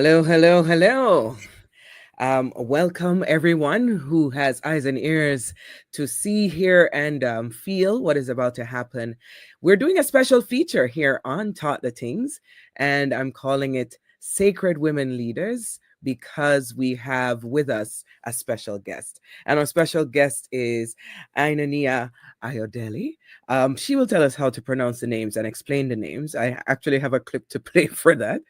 Hello, hello, hello. Welcome everyone who has eyes and ears to see, hear, and feel what is about to happen. We're doing a special feature here on Taught the Tings, and I'm calling it Sacred Women Leaders because we have with us a special guest. And our special guest is Aina-Nia Ayo'dele. She will tell us how to pronounce the names and explain the names. I actually have a clip to play for that.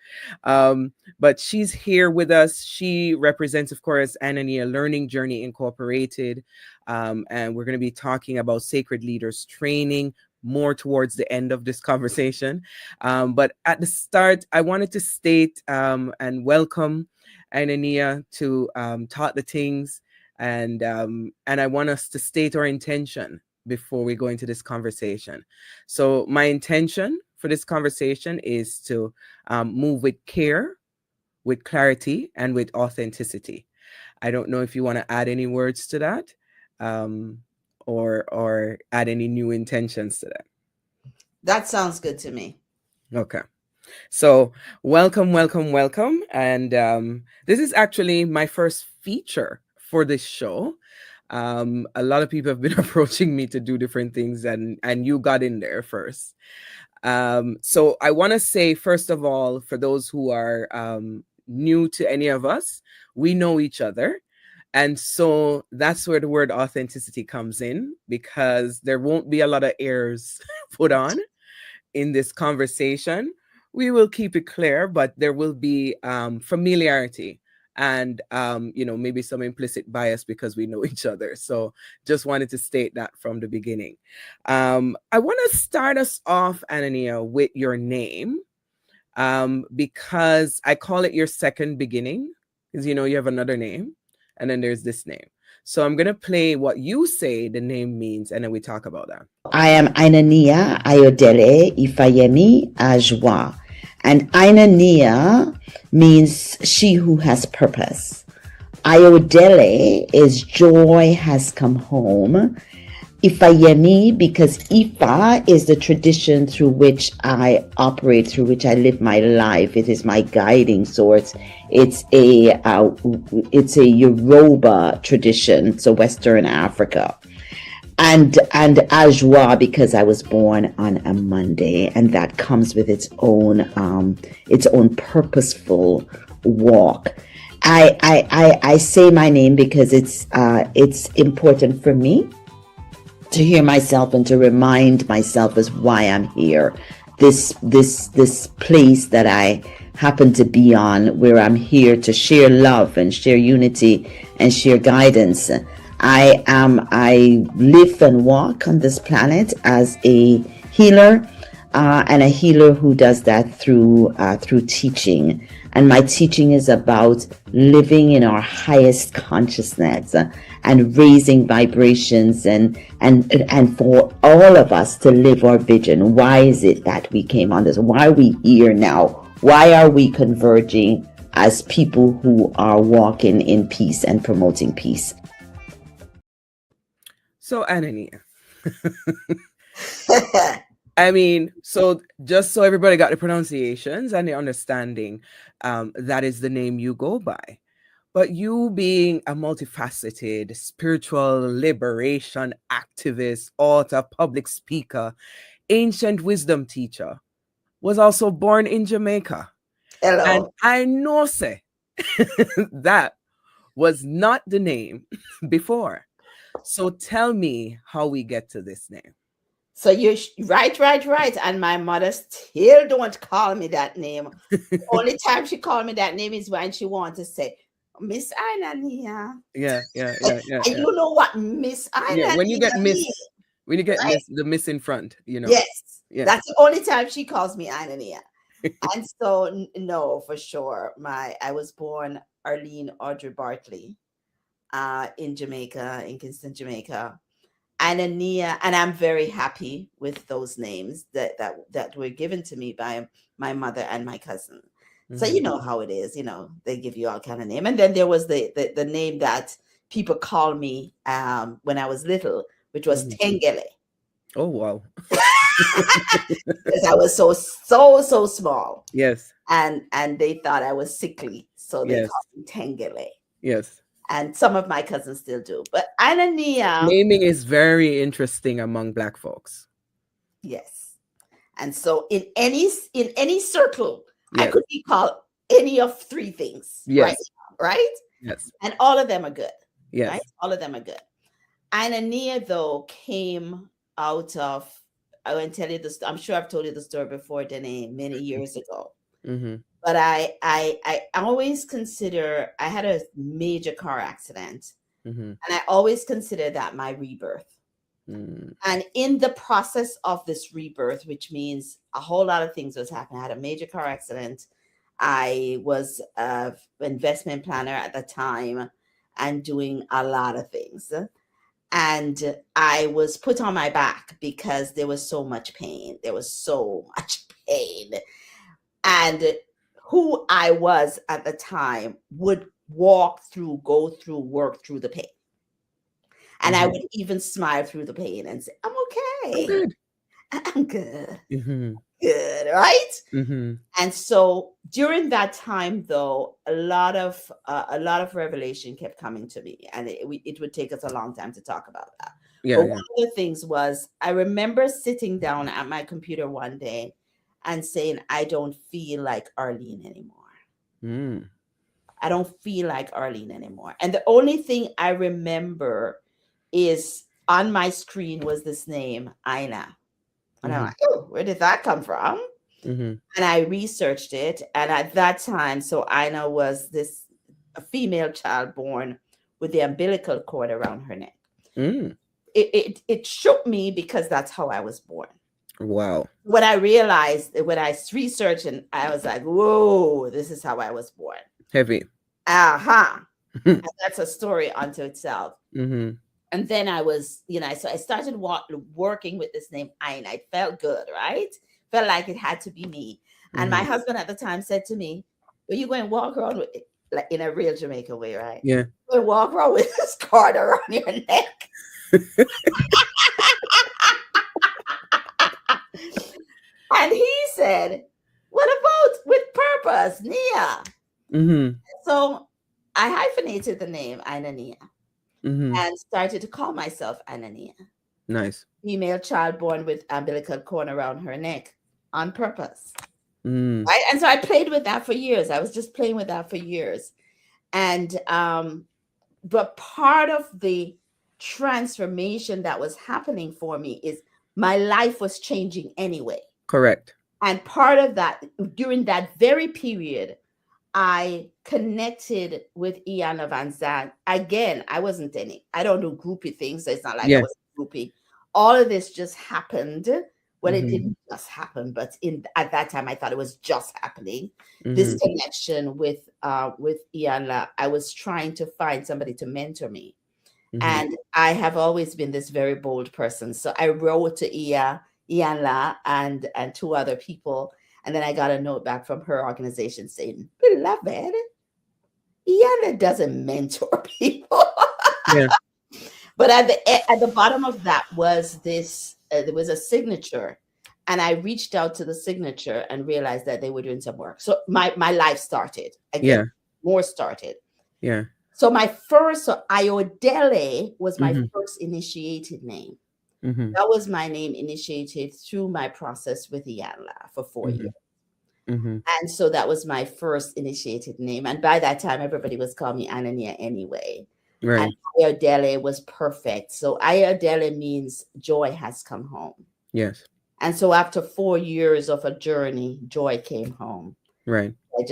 But she's here with us. She represents, of course, Aina-Nia Learning Journey Incorporated. And we're going to be talking about sacred leaders training more towards the end of this conversation. But at the start, I wanted to state and welcome Aina-Nia to Taught the Tings. And I want us to state our intention before we go into this conversation. So my intention for this conversation is to move with care, with clarity, and with authenticity. I don't know if you want to add any words to that, or add any new intentions to that. That sounds good to me. Okay. So welcome, welcome, welcome. And this is actually my first feature for this show. A lot of people have been approaching me to do different things, and you got in there first. So I want to say, first of all, for those who are new to any of us, we know each other. And so that's where the word authenticity comes in, because there won't be a lot of airs put on in this conversation. We will keep it clear, but there will be familiarity and maybe some implicit bias because we know each other. So just wanted to state that from the beginning. I want to start us off, Aina-Nia, with your name, because I call it your second beginning, because you have another name and then there's this name. So I'm going to play what you say the name means, and then we talk about that. I am Aina-Nia Ayo'dele Ifayemi Ajwa. And Aina-Nia means she who has purpose. Ayo'dele is joy has come home. Ifayemi, because Ifa is the tradition through which I operate, through which I live my life. It is my guiding source. It's a Yoruba tradition, so Western Africa. And Ajwa, because I was born on a Monday, and that comes with its own purposeful walk. I say my name because it's important for me to hear myself and to remind myself as why I'm here. This place that I happen to be on, where I'm here to share love and share unity and share guidance. I live and walk on this planet as a healer, and a healer who does that through teaching. And my teaching is about living in our highest consciousness and raising vibrations and for all of us to live our vision. Why is it that we came on this? Why are we here now? Why are we converging as people who are walking in peace and promoting peace? So, Aina-Nia, I mean, so just so everybody got the pronunciations and the understanding, that is the name you go by. But you being a multifaceted spiritual liberation activist, author, public speaker, ancient wisdom teacher, was also born in Jamaica. Hello. And I know, say, that was not the name before. So tell me how we get to this name. So you're right. And my mother still don't call me that name. The only time she called me that name is when she wants to say, Miss Aina-Nia. Yeah. And you know what Miss Aina-Nia Yeah, when you get miss, means, when you get right? the miss in front, Yes. Yeah. That's the only time she calls me Aina-Nia. And so, no, for sure. I was born Arlene Audrey Bartley in Jamaica, in Kingston, Jamaica. Aina-Nia, and I'm very happy with those names that were given to me by my mother and my cousin. So you know how it is, they give you all kind of name. And then there was the name that people call me when I was little, which was Tengele. Oh wow. because I was so small, Yes. and they thought I was sickly, so they Yes. called me Tengele. Yes. And some of my cousins still do. But Aina-Nia, Naming is very interesting among Black folks. yes. And so in any circle, I Yes. could be called any of three things right Yes. now, right? Yes. And all of them are good, right? Yes. All of them are good. Aina-Nia, though, came out of, I won't tell you this, I'm sure I've told you the story before, Danae, many years ago. Mm-hmm. But I always consider, I had a major car accident, Mm-hmm. and I always consider that my rebirth. Mm. And in the process of this rebirth, which means a whole lot of things was happening. I had a major car accident. I was an investment planner at the time and doing a lot of things. And I was put on my back because there was so much pain. There was so much pain. And who I was at the time would walk through, go through, work through the pain. And I Mm-hmm. would even smile through the pain and say, I'm I'm okay. good. I'm good. Mm-hmm. Good. Right. Mm-hmm. And so during that time, though, a lot of revelation kept coming to me, and it would take us a long time to talk about that. Yeah. But one Yeah. of the things was, I remember sitting down at my computer one day and saying, I don't feel like Arlene anymore. Mm. I don't feel like Arlene anymore. And the only thing I remember is on my screen was this name, Aina. And I'm Mm-hmm. like, oh, where did that come from? Mm-hmm. And I researched it. And at that time, so Aina was a female child born with the umbilical cord around her neck. Mm. It shook me because that's how I was born. Wow. What I realized when I researched, and I was like, whoa, this is how I was born. Heavy. Aha. And that's a story unto itself. Mm-hmm. And then I was, so I started working with this name, Aina. It felt good, right? Felt like it had to be me. And my Mm-hmm. husband at the time said to me, well, you go and walk around with it, like in a real Jamaican way, right? Yeah. You walk around with this card around your neck. And he said, what about with purpose, Nia? Mm-hmm. So I hyphenated the name Aina-Nia Mm-hmm. and started to call myself Aina-Nia. Nice. Female child born with umbilical cord around her neck on purpose. Mm. Right? And so I played with that for years. I was just playing with that for years. And but part of the transformation that was happening for me is my life was changing anyway. Correct. And part of that, during that very period, I connected with Iana Van Zandt. Again, I don't do groupie things, so it's not like I Yeah. was a groupie. All of this just happened. Well, it Mm-hmm. didn't just happen, but at that time I thought it was just happening. This Mm-hmm. connection with Iana, I was trying to find somebody to mentor me. Mm-hmm. And I have always been this very bold person. So I wrote to Ianla and two other people. And then I got a note back from her organization saying, beloved, Ianla doesn't mentor people. Yeah. But at the bottom of that was this, there was a signature. And I reached out to the signature and realized that they were doing some work. So my life started again, Yeah. more started. Yeah. So Ayo'dele was my Mm-hmm. first initiated name. Mm-hmm. That was my name initiated through my process with Iyanla for 4 Mm-hmm. years. Mm-hmm. And so that was my first initiated name. And by that time, everybody was calling me Aina-Nia anyway. Right. And Ayo'dele was perfect. So Ayo'dele means joy has come home. Yes. And so after 4 years of a journey, joy came home. Right. I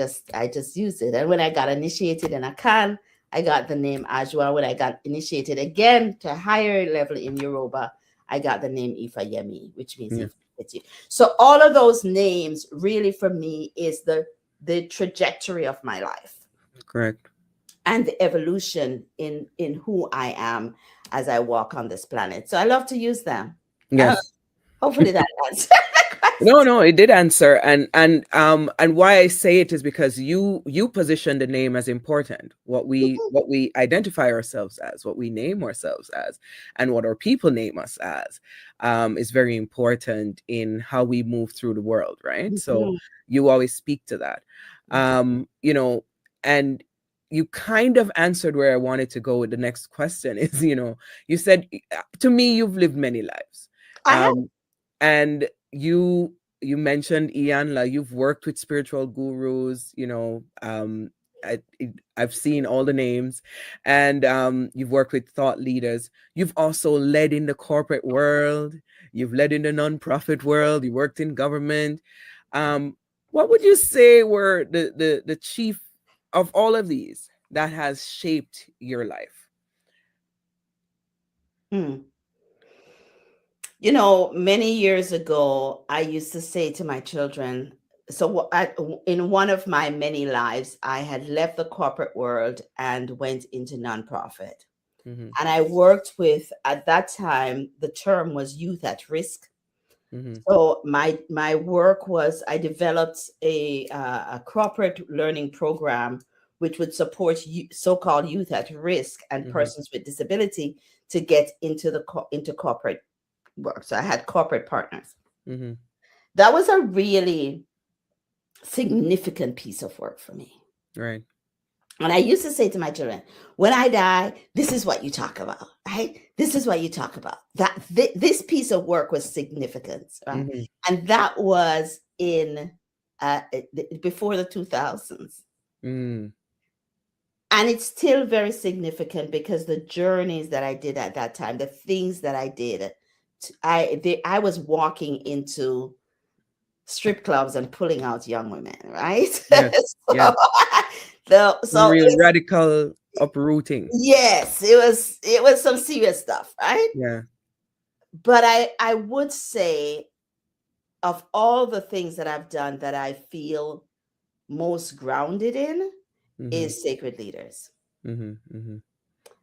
just used it. And when I got initiated in Akan, I got the name Ajwa. When I got initiated again to a higher level in Yoruba, I got the name Ifayemi, which means Yeah. Ifayeti. So all of those names really for me is the trajectory of my life Correct. and the evolution in who I am as I walk on this planet. So I love to use them. Yes. Hopefully that answers the No, no, it did answer, and why I say it is because you position the name as important. What we identify ourselves as, what we name ourselves as, and what our people name us as, is very important in how we move through the world, right? So Mhm. you always speak to that, you know, and you kind of answered where I wanted to go with the next question. Is, you said, to me, you've lived many lives. I have. Um, and you mentioned Iyanla, you've worked with spiritual gurus, I've seen all the names, and you've worked with thought leaders. You've also led in the corporate world, you've led in the nonprofit world, you worked in government. um what would you say were the chief of all of these that has shaped your life? Hmm. Many years ago, I used to say to my children, in one of my many lives, I had left the corporate world and went into nonprofit. Mm-hmm. And I worked with, at that time, the term was youth at risk. Mm-hmm. So my work was, I developed a corporate learning program which would support so-called youth at risk and Mm-hmm. persons with disability to get into corporate work. So I had corporate partners. Mm-hmm. That was a really significant piece of work for me. Right. And I used to say to my children, when I die, this is what you talk about, right? This is what you talk about. This piece of work was significant, right? Mm-hmm. And that was in before the 2000s. Mm. And it's still very significant because the journeys that I did at that time, the things that I did, I was walking into strip clubs and pulling out young women, right? Yes. Yes. so, so Real radical uprooting. yes, it was some serious stuff, right? Yeah. But I would say, of all the things that I've done, that I feel most grounded in Mm-hmm. is sacred leaders. Mm-hmm. Mm-hmm.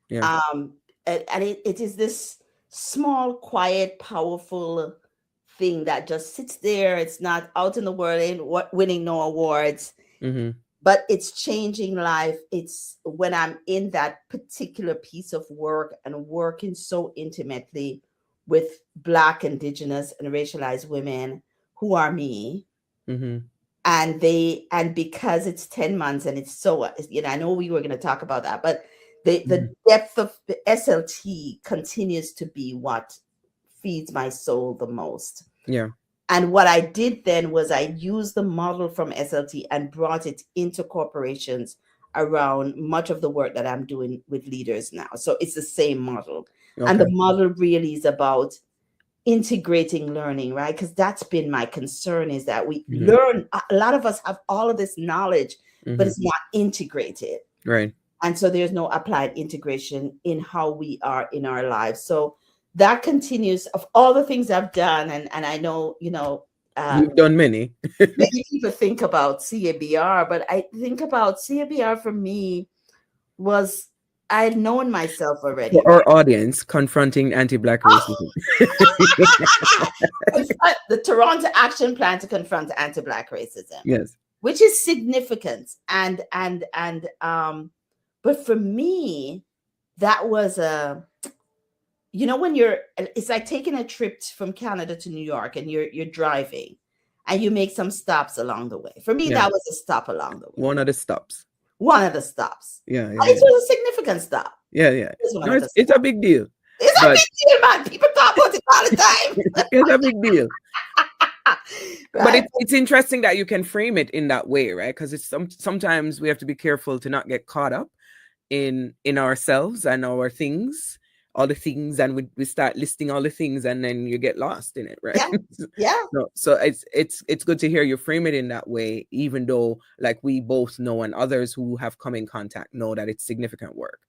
Yeah. Um, and it is this small, quiet, powerful thing that just sits there. It's not out in the world, ain't winning no awards, Mm-hmm. but it's changing life. It's when I'm in that particular piece of work and working so intimately with Black, Indigenous, and racialized women who are me. Mm-hmm. And because it's 10 months and it's so, I know we were going to talk about that, but Mm-hmm. the depth of the SLT continues to be what feeds my soul the most. Yeah. And what I did then was I used the model from SLT and brought it into corporations around much of the work that I'm doing with leaders now. So it's the same model. And the Okay. model really is about integrating learning, right? Because that's been my concern, is that we Mm-hmm. learn, a lot of us have all of this knowledge, but Mm-hmm. it's not integrated. Right. And so there's no applied integration in how we are in our lives. So that continues, of all the things I've done. And I know, You've done many. many people think about CABR, but I think about CABR for me was, I had known myself already, For right? our audience, confronting anti-black racism. The Toronto Action Plan to confront anti-Black racism, Yes. which is significant. But for me, that was when it's like taking a trip from Canada to New York, and you're driving and you make some stops along the way. For me, Yeah. that was a stop along the way. One of the stops. One of the stops. Yeah. Yeah. And it Yeah. was a significant stop. Yeah. Yeah. It was one No, of the it's a stops. big deal. It's a But big deal, man. People talk about it all the time. it's a big deal. But Right? it's interesting that you can frame it in that way, right? Because it's sometimes we have to be careful to not get caught up in ourselves and our things, all the things, and we start listing all the things, and then you get lost in it, right? Yeah. Yeah. So it's good to hear you frame it in that way, even though, like, we both know, and others who have come in contact know, that it's significant work.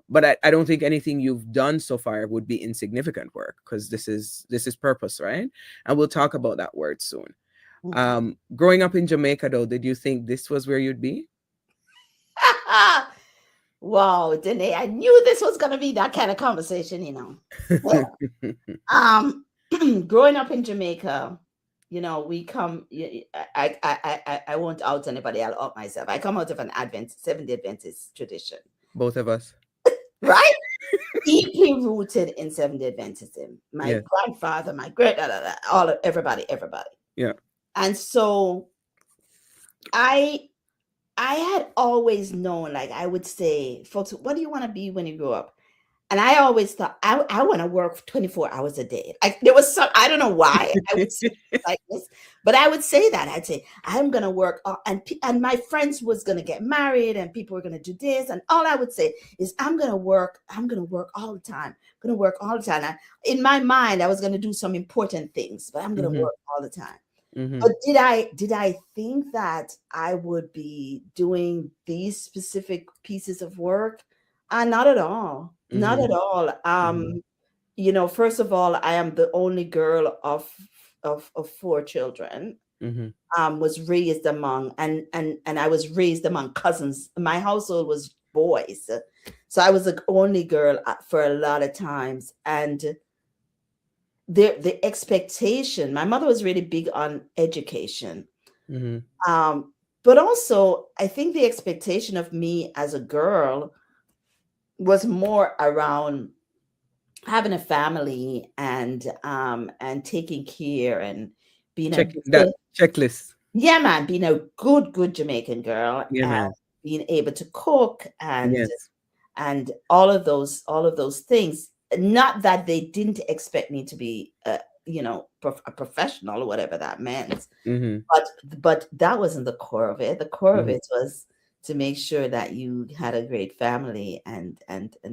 But I don't think anything you've done so far would be insignificant work, because this is purpose, right? And we'll talk about that word soon. Growing up in Jamaica, though, did you think this was where you'd be? Wow, Danae, I knew this was going to be that kind of conversation. Yeah. Growing up in Jamaica, we come. I won't out anybody. I'll out myself. I come out of an Seventh Day Adventist tradition, Both of us. right? Deeply rooted in Seventh Day Adventism. My Yes. grandfather, my great, all of everybody. Yeah. And so I I had always known, like I would say, folks, what do you want to be when you grow up? And I always thought I want to work 24 hours a day. Like there was some, I don't know why I would say it like this, but I would say that. I'd say, I'm gonna work and my friends was gonna get married and people were gonna do this. And all I would say is I'm gonna work all the time. I'm gonna work all the time. In my mind, I was gonna do some important things, but I'm gonna Mm-hmm. work all the time. Mm-hmm. But did I think that I would be doing these specific pieces of work? Not at all. Not Mm-hmm. at all. Mm-hmm. First of all, I am the only girl of four children. Mm-hmm. Was raised among and I was raised among cousins. My household was boys, so I was the only girl for a lot of times, and the expectation. My mother was really big on education, Mm-hmm. um, but also I think the expectation of me as a girl was more around having a family and taking care and being a Check that checklist. yeah, man, being a good Jamaican girl Yeah, and man. being able to cook Yes. and all of those things. Not that they didn't expect me to be a professional or whatever that meant, Mm-hmm. but that wasn't the core of it. The core of Mm-hmm. it was to make sure that you had a great family and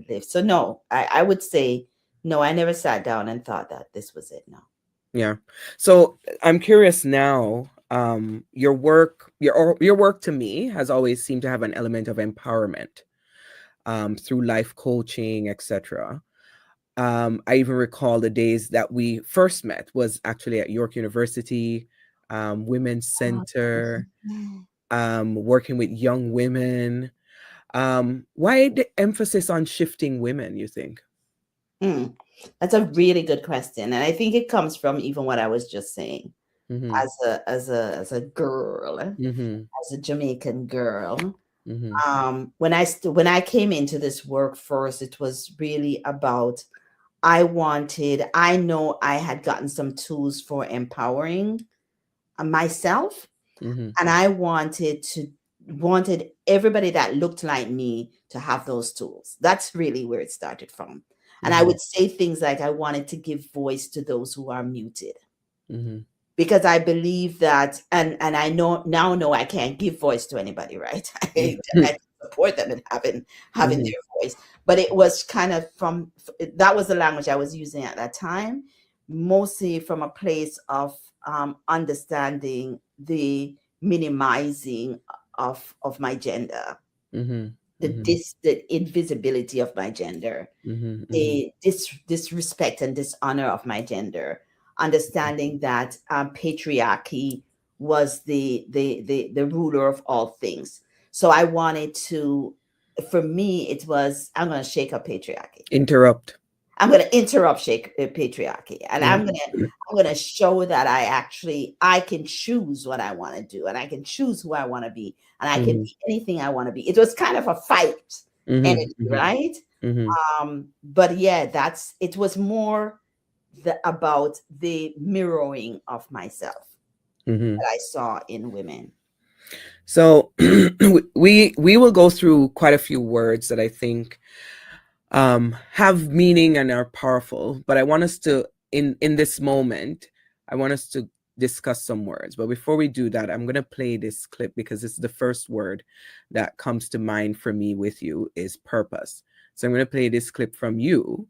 live. So no, I would say no, I never sat down and thought that this was it. No. Yeah. So I'm curious now. Your work to me has always seemed to have an element of empowerment, through life coaching, etc. I even recall the days that we first met was actually at York University, Women's Oh, Center, yeah. working with young women. Why the emphasis on shifting women, you think? Mm, that's a really good question, and I think it comes from even what I was just saying. Mm-hmm. As a girl, Mm-hmm. as a Jamaican girl, Mm-hmm. when I came into this work first, it was really about I know I had gotten some tools for empowering myself, Mm-hmm. and I wanted everybody that looked like me to have those tools. That's really where it started from. And I Mm-hmm. would say things like I wanted to give voice to those who are muted, Mm-hmm. because I believe that, and I know I can't give voice to anybody, right? I can support them in having Mm-hmm. their voice, but it was kind of that was the language I was using at that time, mostly from a place of understanding the minimizing of my gender, Mm-hmm. Mm-hmm. the invisibility of my gender, Mm-hmm. Mm-hmm. the disrespect and dishonor of my gender, understanding that patriarchy was the ruler of all things. So I wanted to, for me, it was I'm going to shake up patriarchy. Interrupt. I'm going to interrupt shake patriarchy, and I'm Mm-hmm. going to I'm going to show that I can choose what I want to do, and I can choose who I want to be, and I can Mm-hmm. be anything I want to be. It was kind of a fight energy, Mm-hmm. right? Mm-hmm. But yeah, it was more about the mirroring of myself Mm-hmm. that I saw in women. So we will go through quite a few words that I think, have meaning and are powerful. But I want us to, in this moment, I want us to discuss some words. But before we do that, I'm gonna play this clip because it's the first word that comes to mind for me with you is purpose. So I'm gonna play this clip from you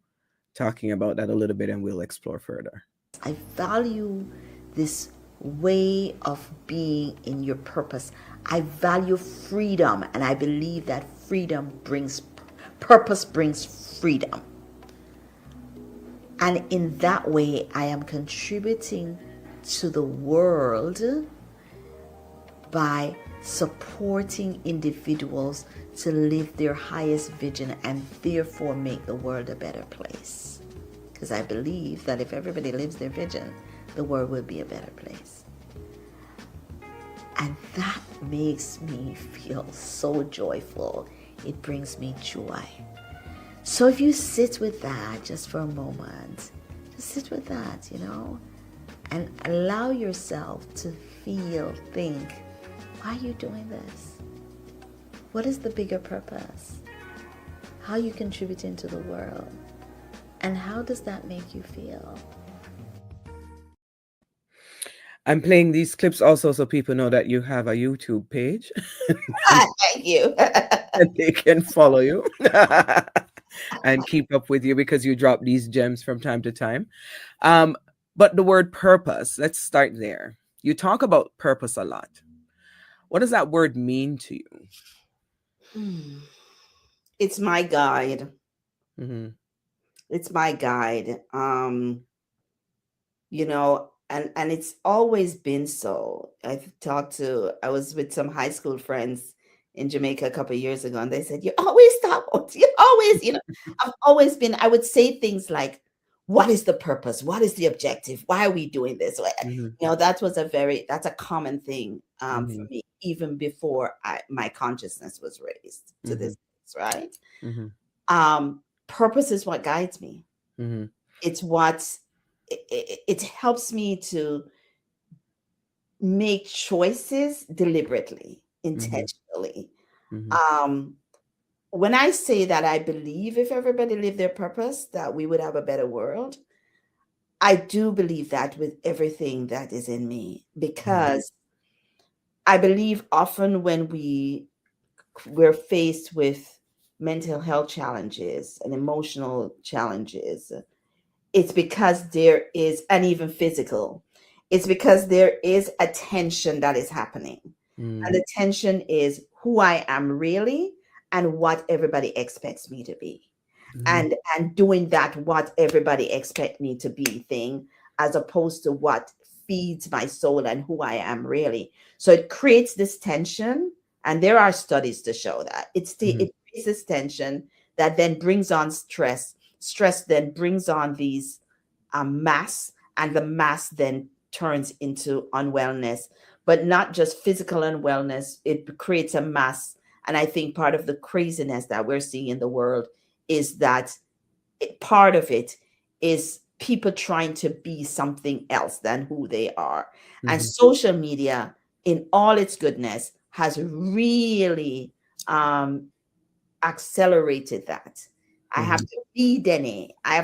talking about that a little bit, and we'll explore further. I value this way of being in your purpose. I value freedom, and I believe that purpose brings freedom. And in that way, I am contributing to the world by supporting individuals to live their highest vision and therefore make the world a better place. Because I believe that if everybody lives their vision, the world will be a better place. And that makes me feel so joyful. It brings me joy. So if you sit with that just for a moment, just sit with that, and allow yourself to feel, think, why are you doing this? What is the bigger purpose? How are you contributing to the world? And how does that make you feel? I'm playing these clips also so people know that you have a YouTube page Thank you. and they can follow you and keep up with you because you drop these gems from time to time. Um, but the word purpose, let's start there. You talk about purpose a lot. What does that word mean to you? It's my guide. Hmm. It's my guide. And it's always been so. I was with some high school friends in Jamaica a couple of years ago, and they said, you always talk about, you always, I've always been, I would say things like, what is the purpose? What is the objective? Why are we doing this? Hmm. That's a common thing for Hmm. me, even before my consciousness was raised to Hmm. this, right? Hmm. Purpose is what guides me. Hmm. It's what it helps me to make choices deliberately, Hmm. intentionally. Hmm. Um, when I say that I believe if everybody lived their purpose, that we would have a better world, I do believe that with everything that is in me, because I believe often when we're faced with mental health challenges and emotional challenges, it's because there is, and even physical, it's because there is a tension that is happening. And the tension is who I am really and what everybody expects me to be. Hmm. And doing that what everybody expect me to be thing, as opposed to what feeds my soul and who I am really. So it creates this tension, and there are studies to show that Hmm. it creates this tension that then brings on stress then brings on these mass, and the mass then turns into unwellness, but not just physical unwellness. It creates a mass. And I think part of the craziness that we're seeing in the world is that part of it is people trying to be something else than who they are. And Hmm. social media, in all its goodness, has really accelerated that. I have Hmm. to be Denny. I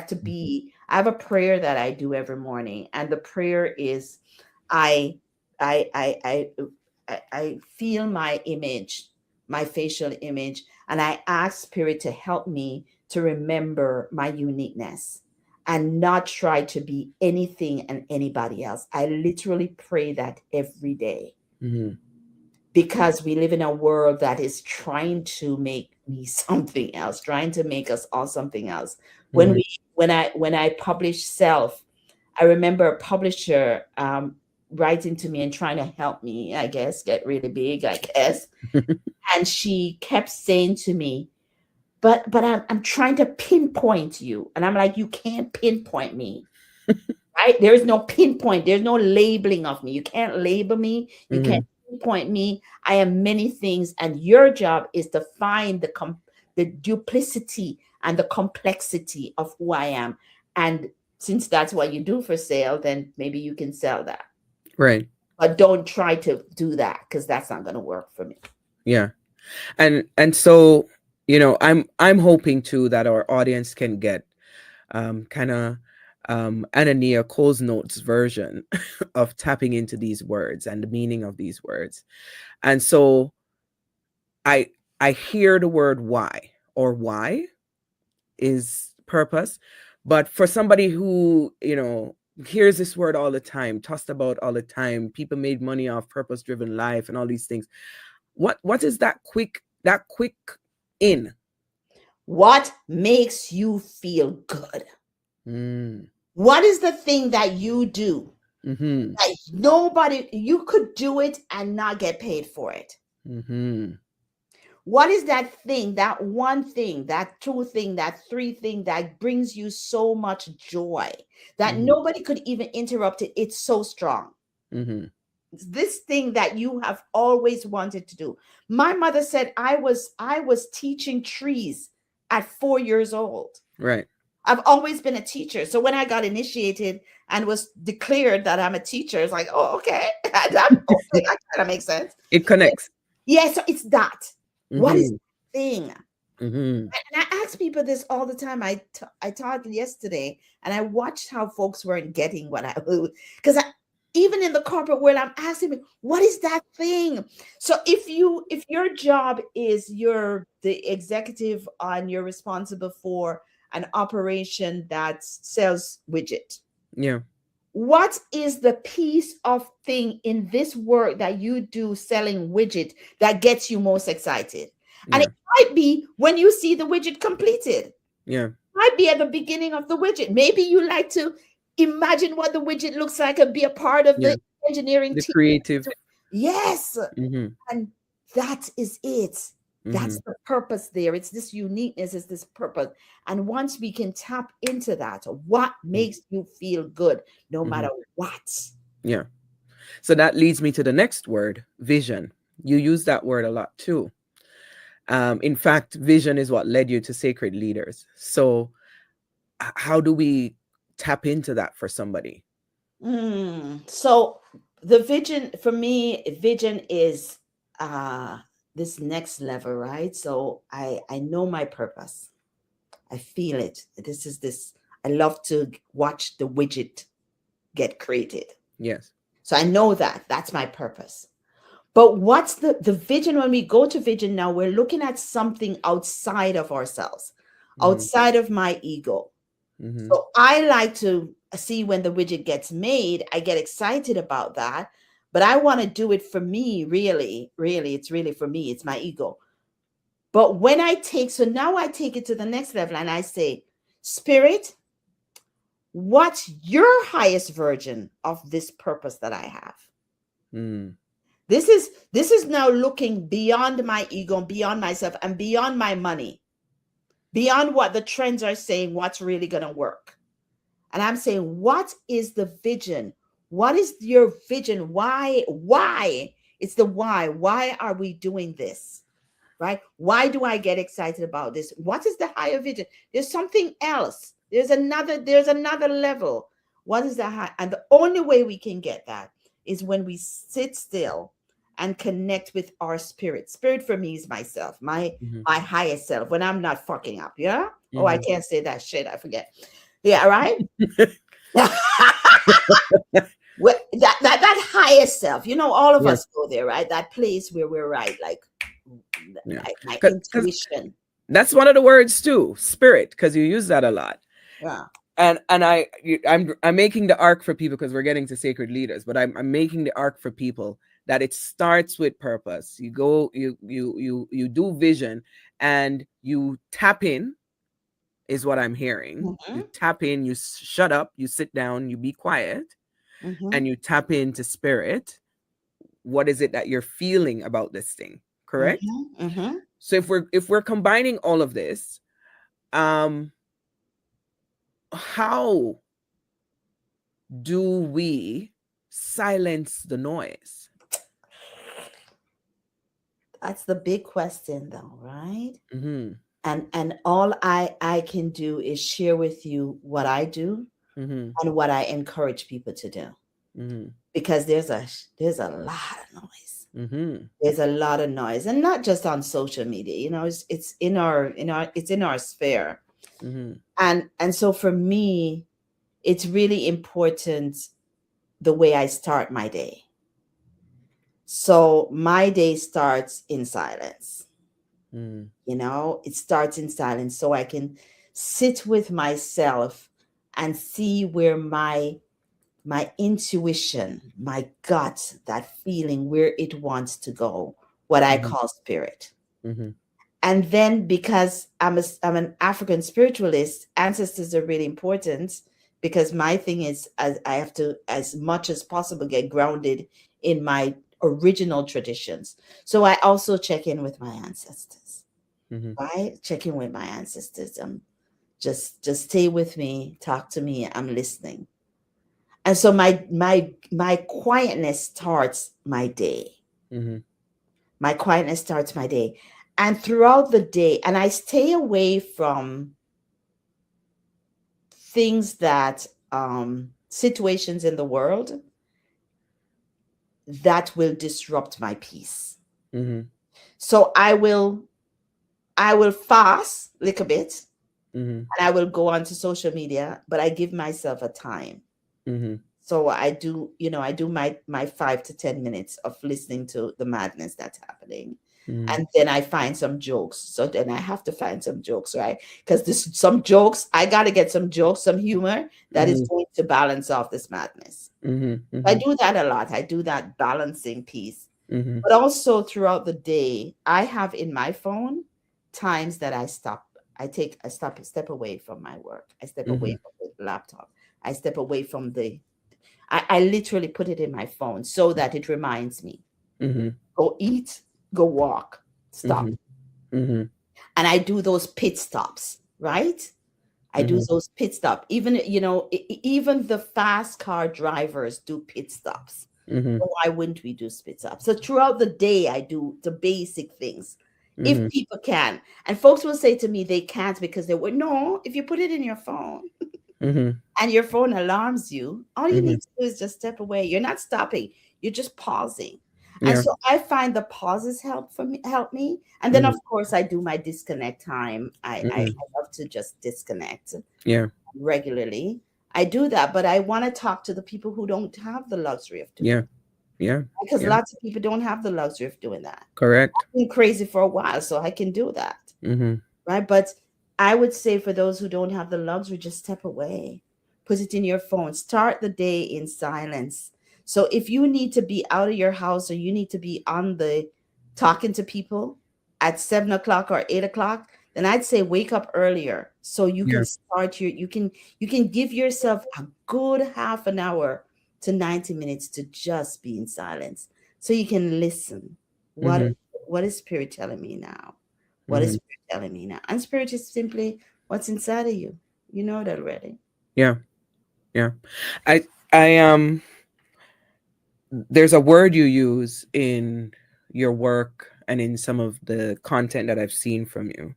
have a prayer that I do every morning. And the prayer is I I I I I feel my image, my facial image, and I ask spirit to help me to remember my uniqueness and not try to be anything and anybody else. I literally pray that every day, Hmm. because we live in a world that is trying to make me something else, trying to make us all something else. When Hmm. we when I published Self, I remember a publisher writing to me and trying to help me, I guess, get really big, I guess. And she kept saying to me, but I'm trying to pinpoint you. And I'm like, you can't pinpoint me. Right? There is no pinpoint. There's no labeling of me. You can't label me. You can't Hmm. pinpoint me. I am many things, and your job is to find the duplicity and the complexity of who I am. And since that's what you do for sale, then maybe you can sell that. Right. But don't try to do that, because that's not going to work for me. Yeah. And so, I'm hoping too that our audience can get kind of Aina-Nia Cole's notes version of tapping into these words and the meaning of these words. And so I I hear the word why, or why is purpose. But for somebody who, hears this word all the time, tossed about all the time, people made money off purpose driven life and all these things. What is that quick in? What makes you feel good? Mm. What is the thing that you do Mhm. that nobody, you could do it and not get paid for it? Mhm. What is that thing, that one thing, that two thing, that three thing that brings you so much joy that Mhm. nobody could even interrupt it? It's so strong. Mhm. This thing that you have always wanted to do. My mother said I was teaching trees at 4 years old. Right. I've always been a teacher. So when I got initiated and was declared that I'm a teacher, it's like, oh, okay. Okay, that kind of makes sense. It Yeah, connects. yeah, so it's that. What is Mhm. that thing? Mhm. And I ask people this all the time. I taught yesterday, and I watched how folks weren't getting what I because even in the corporate world, I'm asking me, what is that thing? So if your job is you're the executive and you're responsible for an operation that sells widget, Yeah. what is the piece of thing in this work that you do selling widget that gets you most excited? And it Yeah. might be when you see the widget completed. Yeah. Might be at the beginning of the widget. Maybe you like to imagine what the widget looks like and be a part of Yeah. the engineering The team. creative. Yes. Mhm. And that is it. That's Mhm. the purpose there. It's this uniqueness, it's this purpose. And once we can tap into that, what makes you feel good no matter Mhm. what? Yeah. So that leads me to the next word, vision. You use that word a lot too. In fact, vision is what led you to Sacred Leaders. So, how do we tap into that for somebody? So the vision for me, vision is uh this next level, right? So I know my purpose. I feel it. This I love to watch the widget get created. Yes. So I know that that's my purpose. But what's the vision? When we go to vision now, we're looking at something outside of ourselves, Mhm. outside of my ego. Mhm. So I like to see when the widget gets made, I get excited about that, but I want to do it for me, really, really, it's really for me, it's my ego. But when so now I take it to the next level and I say, Spirit, what's your highest version of this purpose that I have? Mm. This is now looking beyond my ego, beyond myself, and beyond my money, beyond what the trends are saying, what's really going to work. And I'm saying, what is the vision? What is your vision? Why? Why? It's the why. Why are we doing this? Right? Why do I get excited about this? What is the higher vision? There's something else. There's another level. What is the high? And the only way we can get that is when we sit still and connect with our spirit. Spirit for me is myself, my Mhm. my highest self when I'm not fucking up. Yeah. Oh, I Mhm. can't say that shit. I forget. Yeah, right. That higher self, all of Yeah. us go there, right? That place where we're right, like Yeah. my Because intuition. that's one of the words too, spirit, because you use that a lot. Yeah. And I'm making the arc for people because we're getting to Sacred Leaders, but I'm making the arc for people that it starts with purpose. You go, you do vision, and you tap in, is what I'm hearing. You Mm-hmm. tap in, you shut up, you sit down, you be quiet, Mm-hmm. and you tap into spirit. What is it that you're feeling about this thing? Correct? Mm-hmm. Mm-hmm. So if we're combining all of this, um how do we silence the noise? That's the big question, though, right? Mhm. And all I can do is share with you what I do Mhm. and what I encourage people to do, Mhm. because there's a lot of noise. Mhm. There's a lot of noise, and not just on social media. It's in our sphere. Mhm. And so for me, it's really important the way I start my day. So my day starts in silence. Mhm. It starts in silence so I can sit with myself and see where my intuition, my gut, that feeling, where it wants to go, what I Mhm. call spirit. Mhm. And then, because I'm an African spiritualist, ancestors are really important, because my thing is, I have to, as much as possible, get grounded in my original traditions. So I also check in with my ancestors, Mm-hmm. right? Check in with my ancestors. Just stay with me, talk to me. I'm listening. And so my quietness starts my day. Mm-hmm. My quietness starts my day. And throughout the day, and I stay away from things that situations in the world that will disrupt my peace. Mm-hmm. So I will fast a little bit Mm-hmm. and I will go onto social media, but I give myself a time. Mm-hmm. So I do my 5 to 10 minutes of listening to the madness that's happening. Mm-hmm. And then I find some jokes. So then I have to find some jokes, right? Because this some jokes, I gotta get some jokes, some humor that is Mm-hmm. going to balance off this madness. I Mm-hmm. do that a lot. I do that balancing piece. Mm-hmm. But also throughout the day, I have in my phone times that I stop. I step away from my work. I step Mm-hmm. away from the laptop. I step away from I literally put it in my phone so that it reminds me. Mm-hmm. Go eat, go walk, stop. Mm-hmm. Mm-hmm. And I do those pit stops, right? I do Mm-hmm. those pit stop. Even even the fast car drivers do pit stops. Mm-hmm. So why wouldn't we do pit stops? So throughout the day, I do the basic things. If Mm-hmm. people can, and folks will say to me they can't because they would no. If you put it in your phone Mm-hmm. and your phone alarms you, all you Mm-hmm. need to do is just step away. You're not stopping. You're just pausing. And Yeah. so I find the pauses help me. And then of Mm-hmm. course I do my disconnect time. I Mm-hmm. love to just disconnect Yeah. regularly. I do that, but I want to talk to the people who don't have the luxury of doing Yeah. it. Yeah. Because Yeah. lots of people don't have the luxury of doing that. Correct. I've been crazy for a while, so I can do that. Mm-hmm. Right? But I would say for those who don't have the luxury, just step away. Put it in your phone. Start the day in silence. So if you need to be out of your house or you need to be on the talking to people at 7 o'clock or 8 o'clock, then I'd say wake up earlier so you Yeah. can start you can give yourself a good half an hour to 90 minutes to just be in silence so you can listen. What Mm-hmm. what is spirit telling me now? What is Mm-hmm. spirit telling me now? And spirit is simply what's inside of you. You know that already. Yeah. Yeah. I I there's a word you use in your work and in some of the content that I've seen from you,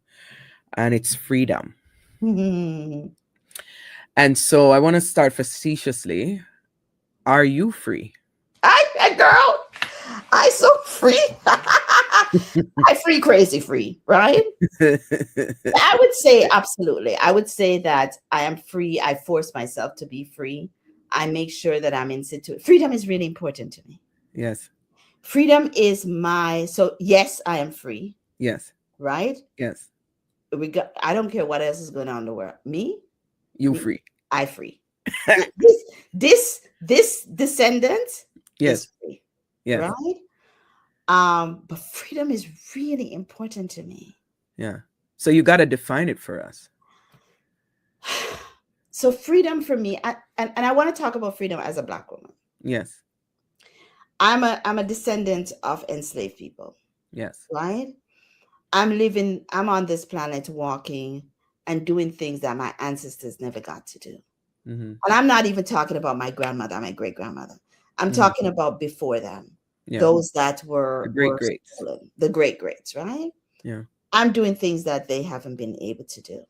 and it's freedom. And so I want to start facetiously. Are you free? Girl, I so free. I free, crazy free, right? I would say absolutely. I would say that I am free. I force myself to be free. I make sure that I'm in situation. Freedom is really important to me. Yes. Freedom is so yes, I am free, Yes. right? Yes. I don't care what else is going on in the world. You Me, free. I free. This descendant is Yes. free, Yes. right? But freedom is really important to me. Yeah. So you got to define it for us. So freedom for me, and I want to talk about freedom as a Black woman. Yes. I'm a descendant of enslaved people, Yes. right? I'm on this planet walking and doing things that my ancestors never got to do. Mm-hmm. And I'm not even talking about my grandmother, my great grandmother. I'm Mm-hmm. talking about before them, Yeah. those that The were great greats. stolen, the great greats, right? Yeah. I'm doing things that they haven't been able to do.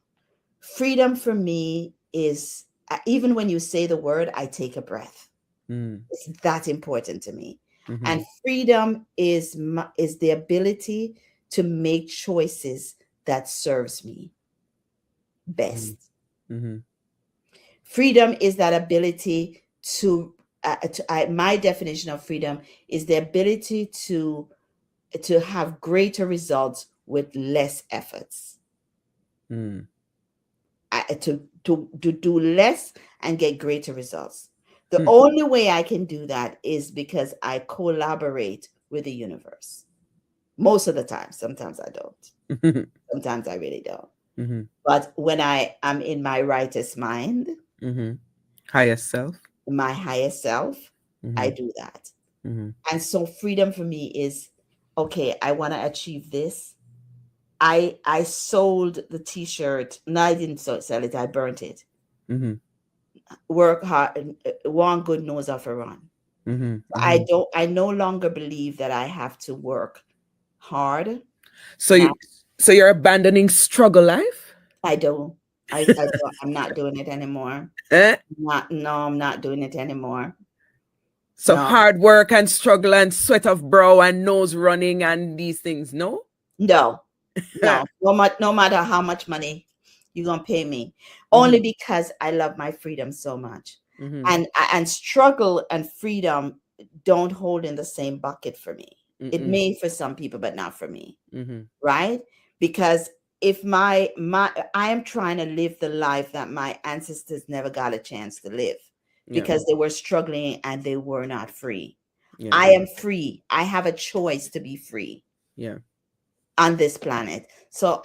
Freedom for me is even when you say the word, I take a breath. Mm. It's that important to me. Mm-hmm. And freedom is the ability to make choices that serves me best. Mm-hmm. Freedom is that ability my definition of freedom is the ability to have greater results with less efforts. Mm. To do less and get greater results. The Mm. only way I can do that is because I collaborate with the universe. Most of the time. Sometimes I don't. Mm-hmm. Sometimes I really don't. Mm-hmm. But when I am in my rightest mind, Mm-hmm. Highest self. my highest self, I Mm-hmm. do that. Mm-hmm. And so freedom for me is, okay, I want to achieve this. I sold the t-shirt. No, I didn't sell it. I burnt it. Mm-hmm. Work hard. One good knows of a run. Mm-hmm. I Mm-hmm. don't. I no longer believe that I have to work hard. So Now you, so you're abandoning struggle life? I don't. I don't. I'm not doing it anymore. Eh? Not. No, I'm not doing it anymore. So No. hard work and struggle and sweat of brow and nose running and these things, no? No. No. No matter how much money you're gonna pay me, Mm-hmm. only because I love my freedom so much, Mm-hmm. and struggle and freedom don't hold in the same bucket for me. It Mm-mm. may for some people, but not for me, Mm-hmm. right? Because if my I am trying to live the life that my ancestors never got a chance to live Yeah. because they were struggling and they were not free. Yeah. I am free. I have a choice to be free Yeah. on this planet. So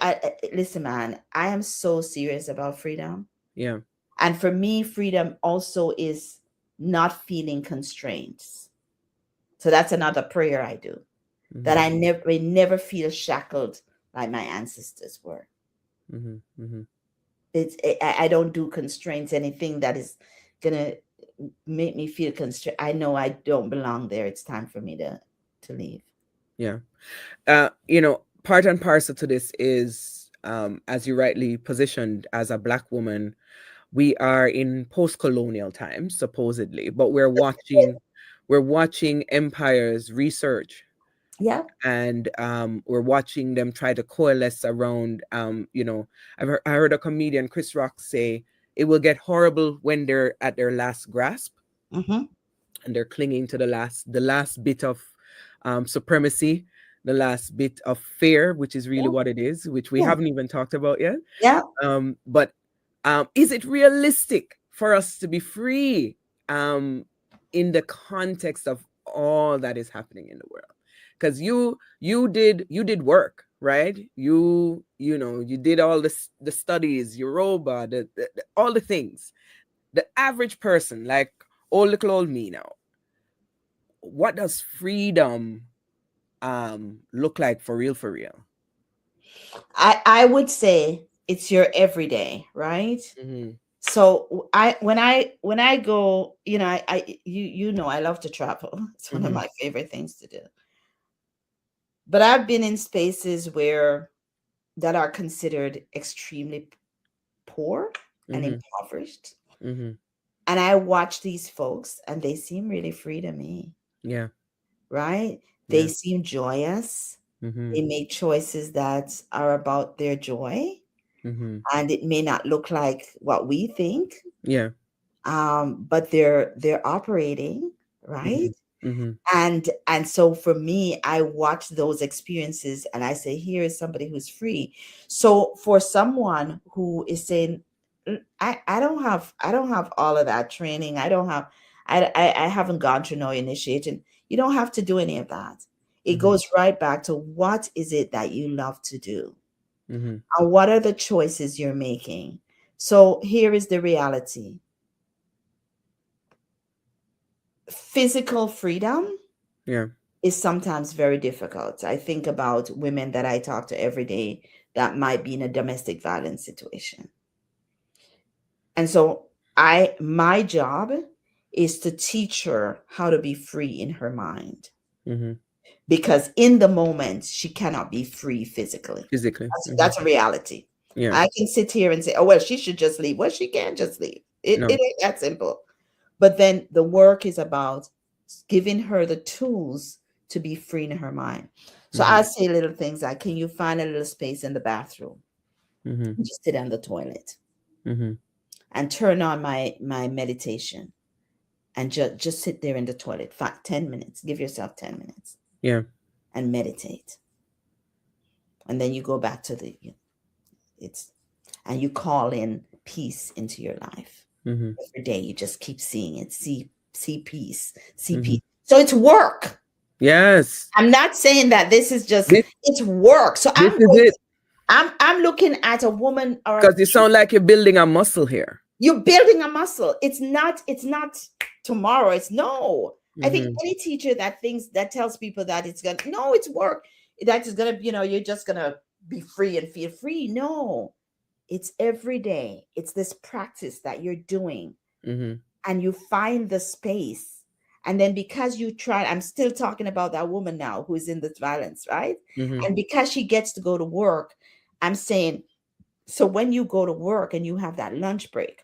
listen, man, I am so serious about freedom. Yeah. And for me, freedom also is not feeling constraints. So that's another prayer I do, that Mm-hmm. I never feel shackled like my ancestors were. Mm-hmm. Mm-hmm. I don't do constraints, anything that is gonna make me feel constrained. I know I don't belong there. It's time for me to leave. Yeah. Part and parcel to this is, as you rightly positioned, as a Black woman, we are in post-colonial times, supposedly, but we're watching empires research, Yeah. and we're watching them try to coalesce around. I heard a comedian, Chris Rock, say it will get horrible when they're at their last grasp Mm-hmm. and they're clinging to the last bit of supremacy, the last bit of fear, which is really Yeah. what it is, which we Yeah. haven't even talked about yet. Yeah. But is it realistic for us to be free in the context of all that is happening in the world? Because you did work, right? You did all the studies, Yoruba, all the things. The average person, like little old me now, what does freedom look like for real, for real? I would say it's your everyday, right? Mm-hmm. So when I go, you know I love to travel. It's one of Mm-hmm. my favorite things to do. But I've been in spaces where that are considered extremely poor and Mm-hmm. impoverished. Mm-hmm. And I watch these folks and they seem really free to me, Yeah. right? They Yeah. seem joyous. Mm-hmm. They make choices that are about their joy, Mm-hmm. and it may not look like what we think, Yeah. but they're operating, right? Mm-hmm. Mm-hmm. And so for me, I watch those experiences and I say, here is somebody who's free. So for someone who is saying, I don't have all of that training, I haven't gone through no initiation, you don't have to do any of that. It Mm-hmm. goes right back to, what is it that you love to do, Mm-hmm. and what are the choices you're making? So here is the reality: physical freedom Yeah. is sometimes very difficult. I think about women that I talk to every day that might be in a domestic violence situation. And so my job is to teach her how to be free in her mind, Mm-hmm. because in the moment she cannot be free physically. Physically. Mm-hmm. That's a reality. Yeah. I can sit here and say, oh well, she should just leave. Well, she can't just leave. It No. ain't that simple. But then the work is about giving her the tools to be free in her mind. So Mm-hmm. I say little things like, can you find a little space in the bathroom? Mm-hmm. Just sit on the toilet Mm-hmm. and turn on my meditation, and just sit there in the toilet 10 minutes. Give yourself 10 minutes Yeah. and meditate. And then you go back to it's and you call in peace into your life. Mm-hmm. Every day you just keep seeing it. See peace. See Mm-hmm. peace. So it's work. Yes. I'm not saying that this is just, This it's work. So this is it. I'm looking at a woman or Because you sound like you're building a muscle here. you're building a muscle. It's not tomorrow. It's no. I think Mhm. any teacher that thinks that tells people that it's gonna no, it's work. That is gonna, you're just gonna be free and feel free. No, it's every day. It's this practice that you're doing, Mhm. and you find the space. And then because you try, I'm still talking about that woman now who is in this violence, right? Mhm. And because she gets to go to work, I'm saying, so when you go to work and you have that lunch break,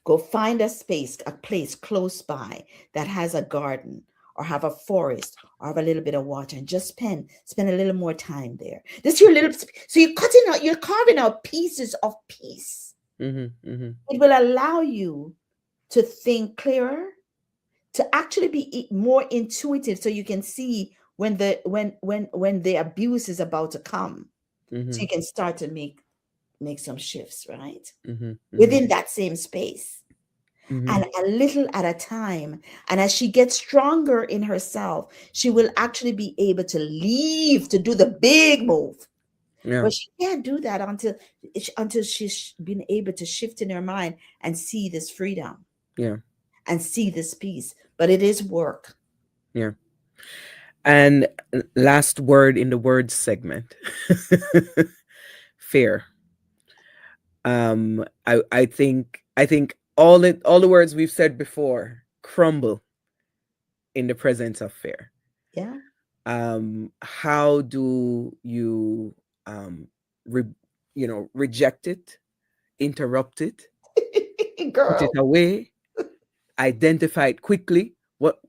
go find a space, a place close by that has a garden or have a forest or have a little bit of water, and just spend a little more time there. This your little, so you're carving out pieces of peace. Mhm. Mhm. It will allow you to think clearer, to actually be more intuitive, so you can see when the abuse is about to come, so you Mhm. can start to make some shifts, right, Mhm. Mhm. within that same space, and Mhm. a little at a time. And as she gets stronger in herself, she will actually be able to leave to do the big move. Yeah. But she can't do that until she's been able to shift in her mind and see this freedom Yeah. and see this peace. But it is work. Yeah. And last word in the words segment. Fear. I think all the words we've said before crumble in the presence of fear. Yeah. How do you re, reject it, interrupt it, put it Girl, away, identify it quickly? What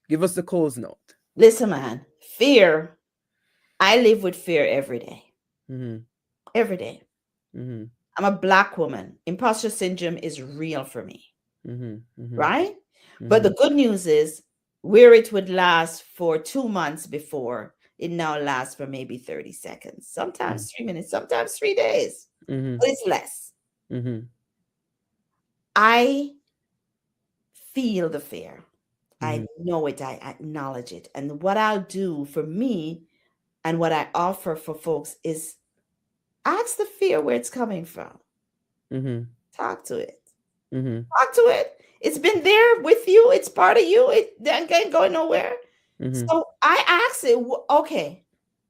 Give us the cause note. listen, man. Fear. I live with fear every day. Mm-hmm. Every day. Mm-hmm. I'm a black woman. Imposter syndrome is real for me, Mm-hmm. Mm-hmm. right? But Mm-hmm. the good news is, where it would last for 2 months before, it now lasts for maybe 30 seconds, sometimes 3 minutes, sometimes 3 days, Mm-hmm. but it's less. Mm-hmm. I feel the fear. I Mm-hmm. know it. I acknowledge it. And what I'll do for me and what I offer for folks is ask the fear where it's coming from. Mm-hmm. Talk to it. Mm-hmm. Talk to it. It's been there with you. It's part of you. It ain't going nowhere. Mm-hmm. So I asked it, okay,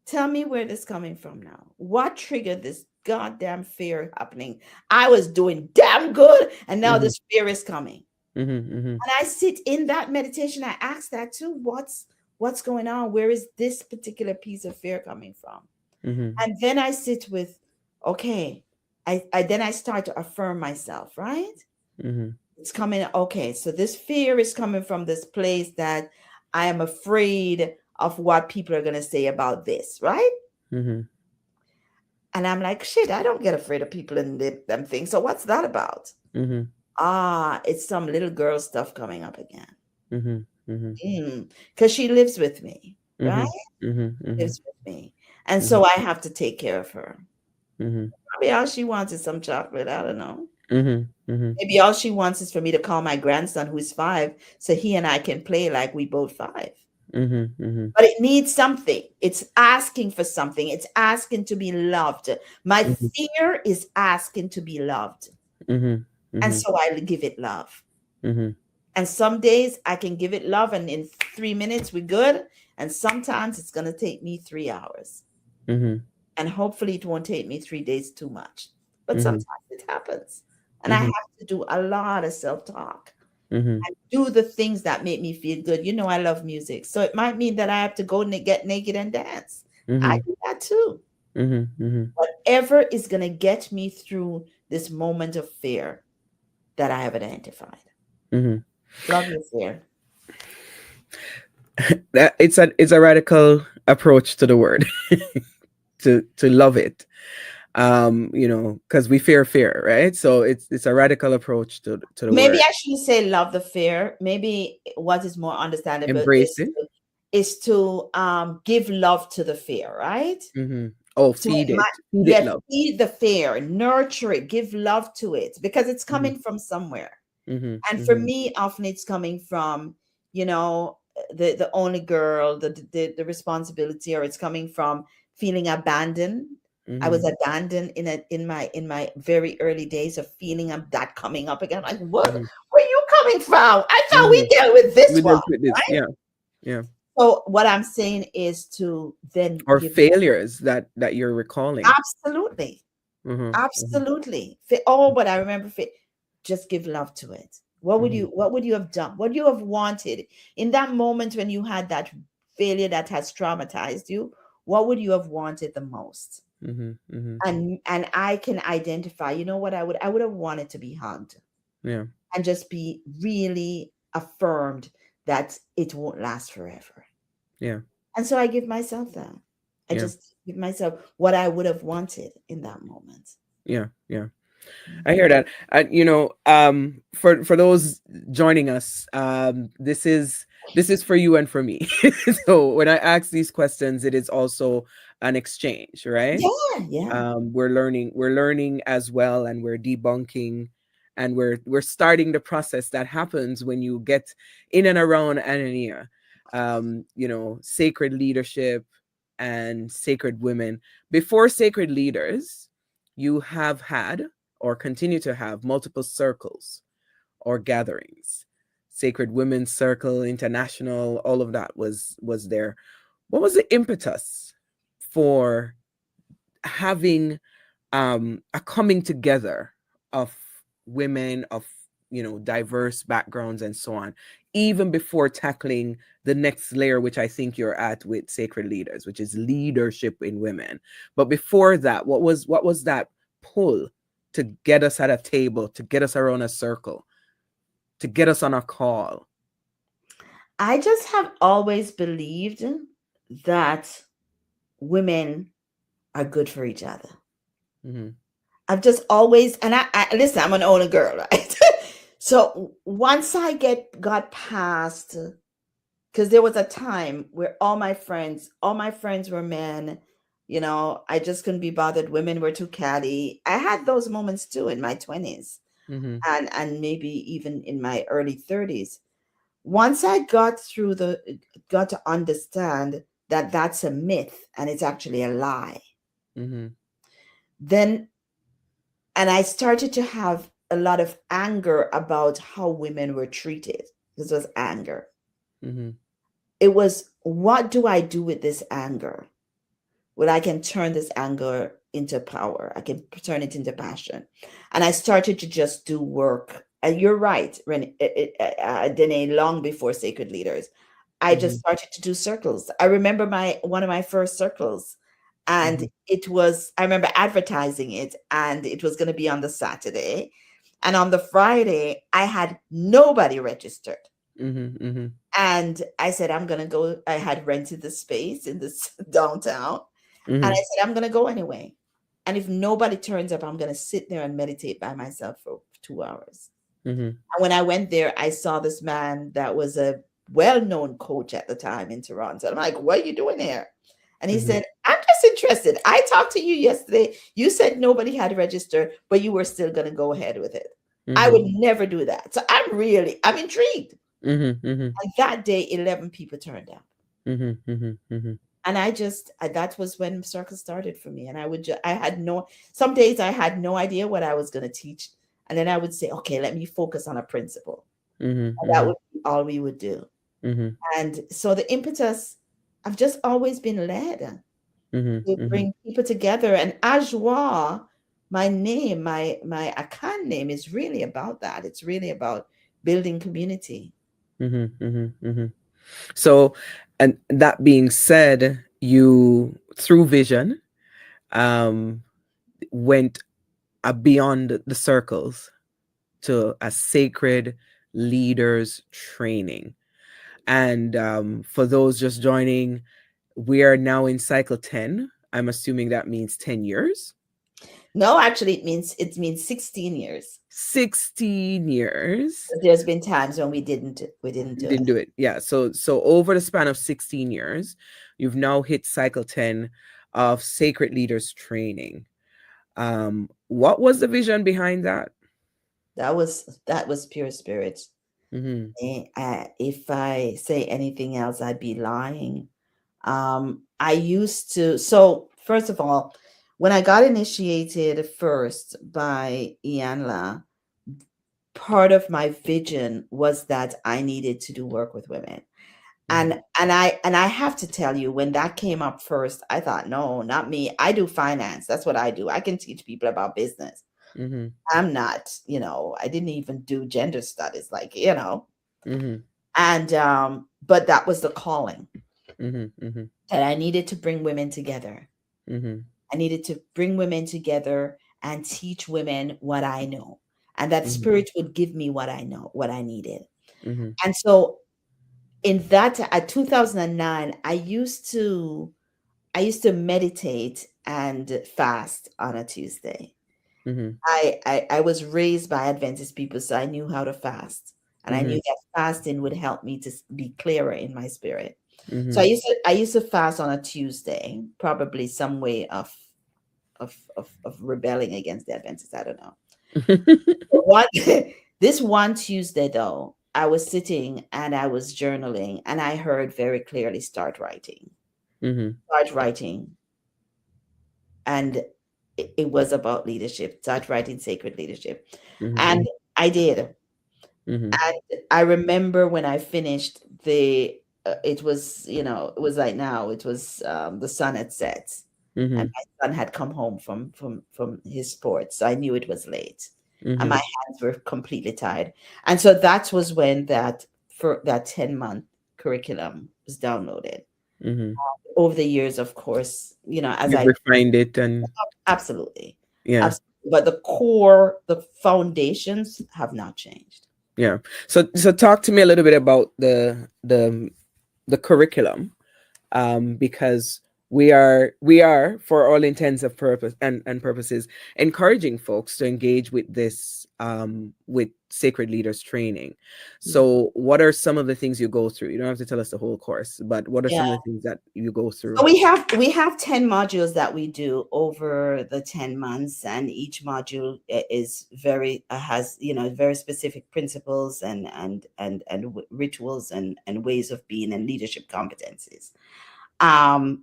tell me where this coming from now. What triggered this goddamn fear happening? I was doing damn good, and now Mm-hmm. this fear is coming. Mm-hmm. And I sit in that meditation. I ask that too. What's going on? Where is this particular piece of fear coming from? Mm-hmm. And then I sit with, okay, I then I start to affirm myself, right? Mm-hmm. It's coming. Okay, so this fear is coming from this place that I am afraid of what people are going to say about this, right? Mm-hmm. And I'm like, shit, I don't get afraid of people and them things. So what's that about? Mm-hmm. Ah, it's some little girl stuff coming up again. Mm-hmm. Mm-hmm. Because she lives with me, right? Mm-hmm. Mm-hmm. Lives with me. And Mm-hmm. so I have to take care of her. Mm-hmm. Maybe all she wants is some chocolate. I don't know. Mm-hmm. Mm-hmm. Maybe all she wants is for me to call my grandson, who's 5, so he and I can play like we both 5. Mm-hmm. Mm-hmm. But it needs something. It's asking for something. It's asking to be loved. My Mm-hmm. fear is asking to be loved. Mm-hmm. And Mm-hmm. so I give it love. Mm-hmm. And some days I can give it love, and in 3 minutes we're good. And sometimes it's going to take me 3 hours. Mm-hmm. And hopefully it won't take me 3 days too much. But Mm-hmm. sometimes it happens. And I Mm-hmm. have to do a lot of self talk Mm-hmm. and do the things that make me feel good. I love music. So it might mean that I have to go get naked and dance. I Mm-hmm. do that too. Mm-hmm. Mm-hmm. Whatever is going to get me through this moment of fear that I have identified. Mm-hmm. Love your fear. That it's a radical approach to the word. To love it. Because we fear, right? So it's a radical approach to the Maybe word. I shouldn't say love the fear. Maybe what is more understandable Embrace is it. give love to the fear, right? Mm-hmm. Oh, So it feed it. might, Feed it yeah, love. feed the fear, nurture it, give love to it, because it's Mm-hmm. coming from somewhere. Mm-hmm. And for Mm-hmm. me, often it's coming from, you know, the only girl, the responsibility, or it's coming from feeling abandoned. I Mm-hmm. was abandoned in my very early days of feeling that coming up again. Like, what? Mm-hmm. Where you coming from? I thought we Mhm. dealt with this We one, dealt with this. right? Yeah. Yeah. So what I'm saying is to then Or give failures that you're recalling. absolutely, Mhm. Mhm. absolutely. Oh, but I remember just give love to it. Mhm. What would you have done? What you have wanted in that moment when you had that failure that has traumatized you? What would you have wanted the most? Mhm. Mhm. And I can identify, you know what I would have wanted to be hugged Yeah. and just be really affirmed that it won't last forever. Yeah. And so I give myself that. I Yeah. just give myself what I would have wanted in that moment. Yeah. Yeah. I Mhm. hear that. For those joining us, this is for you and for me. So when I ask these questions, it is also an exchange, right? Yeah, yeah. We're learning as well, and we're debunking, and we're starting the process that happens when you get in and around Anania. Sacred leadership and sacred women. Before sacred leaders, you have had or continue to have multiple circles or gatherings. Sacred Women's Circle, International, all of that was there. What was the impetus for having a coming together of women of diverse backgrounds and so on, even before tackling the next layer, which I think you're at with sacred leaders, which is leadership in women? But before that, what was that pull to get us at a table, to get us around a circle, to get us on a call? I just have always believed that women are good for each other. Mm-hmm, I've just always, and I listen, I'm an older girl, right? So once I got past, because there was a time where all my friends were men. I just couldn't be bothered. Women were too catty. I had those moments too in my 20s mm-hmm, and maybe even in my early 30s. Once I got to understand that that's a myth and it's actually a lie, mm-hmm, then and I started to have a lot of anger about how women were treated. This was anger. mm-hmm, It was, what do I do with this anger? Well, I can turn this anger into power. I can turn it into passion. And I started to just do work. And you're right, Dene, long before Sacred Leaders. I mm-hmm, just started to do circles. I remember one of my first circles, and I remember advertising it, and it was going to be on the Saturday. And on the Friday, I had nobody registered. mm-hmm, mm-hmm, And I said, I'm going to go. I had rented the space in this downtown. And I mm-hmm, said, I'm going to go anyway. And if nobody turns up, I'm going to sit there and meditate by myself for 2 hours. mm-hmm, And when I went there, I saw this man that was a well-known coach at the time in Toronto. I'm like, what are you doing here? And he mm-hmm, said, I'm just interested. I talked to you yesterday. You said nobody had registered, but you were still going to go ahead with it. I mm-hmm, would never do that. So I'm intrigued. mm-hmm, mm-hmm, And that day, 11 people turned up. mm-hmm, mm-hmm, mm-hmm. And that was when circle started for me. And I had some days I had no idea what I was going to teach. And then I would say, okay, let me focus on a principle. Mhm, And that mhm, would be all we would do. mhm, And so the impetus, I've just always been led mhm, to mhm, bring people together. And Ajwa, my name, my Akan name is really about that. It's really about building community. mhm, mhm, mhm. So, and that being said, you through vision um, went beyond the circles to a sacred leaders training. And for those just joining, we are now in cycle 10. I'm assuming that means 10 years. No, actually, it means 16 years. 16 years. There's been times when we didn't do Didn't it. do it. Yeah. So over the span of 16 years, you've now hit cycle 10 of sacred leaders training. What was the vision behind that? That was pure spirit. Mm-hmm. If I say anything else, I'd be lying. I used to. So first of all, when I got initiated first by Ianla, part of my vision was that I needed to do work with women. Mhm. And I have to tell you, when that came up first, I thought, no, not me. I do finance. That's what I do. I can teach people about business. Mhm. I'm not, I didn't even do gender studies, like, Mhm. and but that was the calling, Mhm. Mhm. that I needed to bring women together. Mhm. I needed to bring women together and teach women what I know. And that Mhm. spirit would give me what I know, what I needed. Mhm. And so in that at 2009, I used to meditate and fast on a Tuesday. Mhm. I was raised by Adventist people, so I knew how to fast. And I knew Mhm. that fasting would help me to be clearer in my spirit. So I Mhm. used to I used to fast on a Tuesday, probably some way of rebelling against the Adventists. I don't know. One this one Tuesday though, I was sitting and I was journaling, and I heard very clearly, start writing. Mhm. Start writing. And it was about leadership. Start writing sacred leadership. Mhm. And I did. Mhm. And I remember when I finished, it was, it was like now, it was the sun had set, and Mhm. my son had come home from his sports. So I knew it was late, and my Mhm. hands were completely tired. And so that was when that 10-month curriculum was downloaded. Mhm. Over the years, of course, as You've I refined it, and absolutely, yeah. absolutely, but the foundations have not changed. Yeah. So talk to me a little bit about the curriculum, because we are for all intents of purpose and purposes encouraging folks to engage with this, with sacred leaders training. Yeah. So what are some of the things you go through? You don't have to tell us the whole course, but what are Yeah. some of the things that you go So through? we have 10 modules that we do over the 10 months, and each module is has, very specific principles and rituals and ways of being and leadership competencies.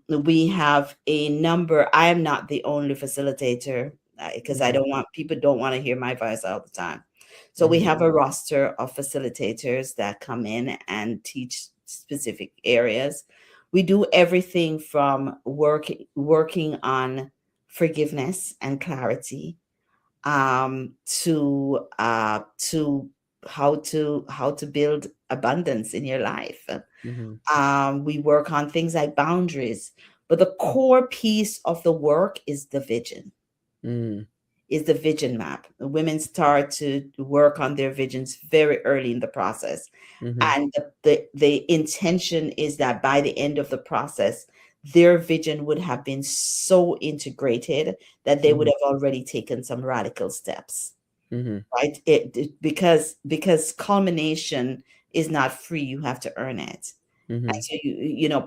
We have a number. I am not the only facilitator, because I Mhm. don't want people don't want to hear my voice all the time. So we Mhm. have a roster of facilitators that come in and teach specific areas. We do everything from working on forgiveness and clarity, to how to build abundance in your life. Mhm. We work on things like boundaries, but the core piece of the work Mhm. is the vision map. The women start to work on their visions very early in the process. Mhm. And the intention is that by the end of the process, their vision would have been so integrated that they would Mhm. have already taken some radical steps, Mhm. right? Because culmination is not free, you have to earn it. And Mhm. so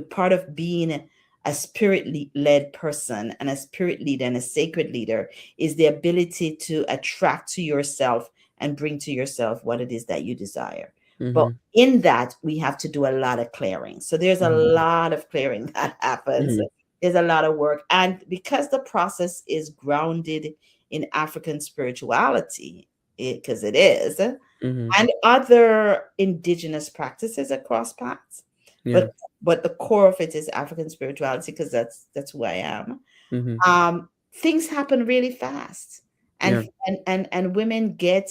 part of being a spirit led person and a spirit leader and a sacred leader is the ability to attract to yourself and bring to yourself what it is that you desire. But Mhm. in that, we have to do a lot of clearing. So there's a Mhm. lot of clearing that happens. Mhm. There's a lot of work. And because the process is grounded in African spirituality, because it is, Mhm. and other indigenous practices across paths, Yeah. but the core of it is African spirituality, because that's who I am. Mhm. Things happen really fast, Yeah. and women get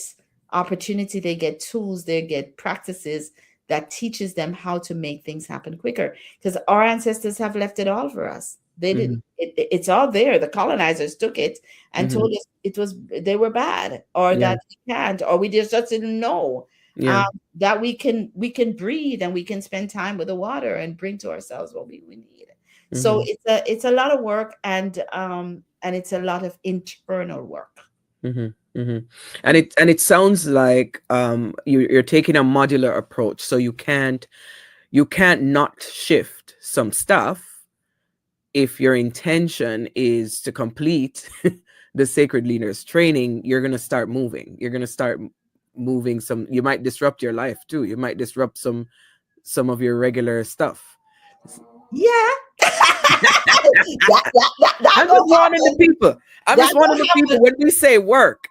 opportunity, they get tools, they get practices that teaches them how to make things happen quicker, because our ancestors have left it all for us. They didn't Mhm. it's all there. The colonizers took it and Mhm. told us they were bad, or Yeah. that we can't, or we just didn't know, um, Yeah. that we can breathe and we can spend time with the water and bring to ourselves what we need. So Mhm. it's a lot of work, and it's a lot of internal work. Mhm. Mhm. And it sounds like, you're taking a modular approach, so you can't not shift some stuff if your intention is to complete the sacred leaders training. You're going to start moving. You're going to start moving some. You might disrupt your life too. You might disrupt some of your regular stuff. Yeah. that, that, that, that I'm gonna just warning the happen. people. I'm That just warning gonna the happen. people when we say work.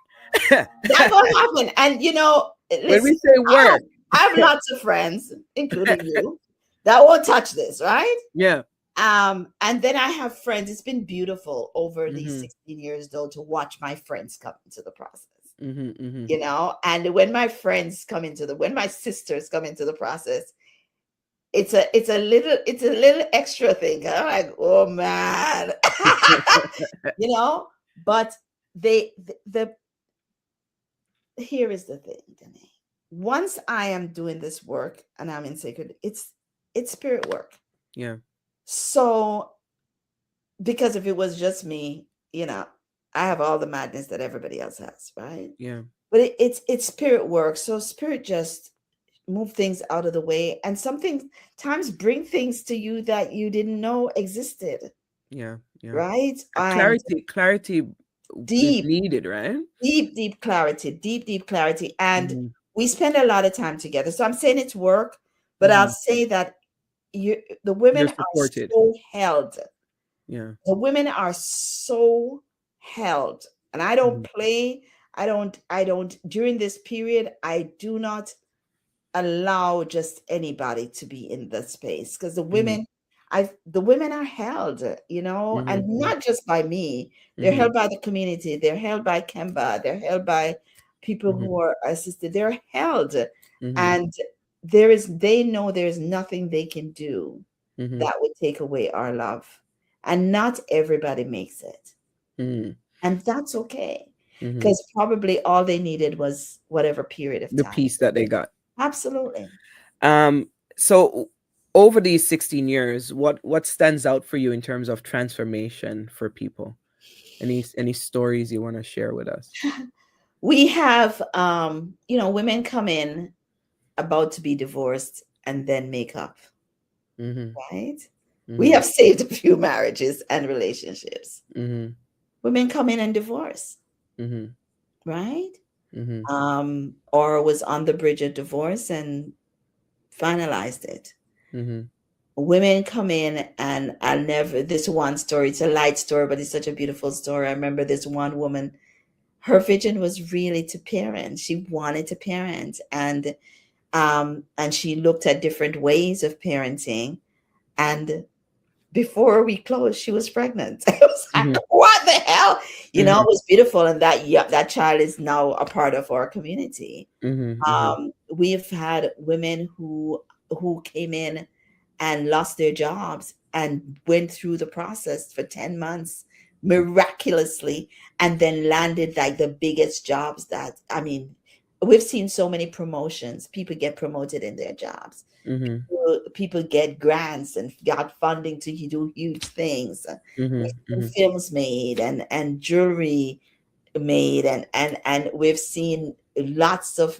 That gonna happen. And When we listen, say I have work, I have lots of friends, including you, that won't touch this, right? yeah. And then I have friends. It's been beautiful over these Mhm. 16 years though to watch my friends come into the process. Mhm. Mhm. And when my sisters come into the process, it's a little extra thing. I'm like, oh man. you know, but the here is the thing, Danae. Once I am doing this work and I'm in sacred, it's spirit work. Yeah. So because if it was just me, I have all the madness that everybody else has, right? Yeah. But it's spirit work. So spirit just move things out of the way, and something times bring things to you that you didn't know existed, Yeah. Yeah. right? And Clarity is deep, needed, right? deep clarity, deep clarity. And Mhm. we spend a lot of time together. So I'm saying it's work, but I'll Mhm. say that the women You're are supported. so held. Yeah. The women are so held. And I don't Mhm. play. I don't during this period, I do not allow just anybody to be in the space because Mhm. the women are held, and Mhm. Mhm. not just by me. They're Mhm. held by the community, they're held by Kemba, they're held by people Mhm. who are assisted, they're held. Mhm. And they know there's nothing they can do Mhm. that would take away our love, and not everybody makes it, Mhm. and that's okay, Mhm. because probably all they needed was whatever period of The time. peace that they got. Absolutely. Um, so over these 16 years, what stands out for you in terms of transformation for people? Any stories you want to share with us? We have women come in about to be divorced and then make up, Mm-hmm. right? We Mm-hmm. have saved a few marriages and relationships. Mm-hmm. Women come in and divorce, Mm-hmm. right? Mm-hmm. Or was on the bridge of divorce and finalized it. Mm-hmm. Women come in, and I'll never, this one story, it's a light story, but it's such a beautiful story. I remember this one woman, her vision was really to parent. She wanted to parent, and she looked at different ways of parenting. And before we closed, she was pregnant. It was like, Mm-hmm. what the hell? It Mm-hmm. was beautiful. And that child is now a part of our community. Mm-hmm. We've had women who came in and lost their jobs and went through the process for 10 months miraculously, and then landed like the biggest jobs that, I mean, we've seen so many promotions. People get promoted in their jobs. Mm-hmm. People get grants and got funding to do huge things. We've seen Mm-hmm. films made, and jewelry made, and we've seen lots of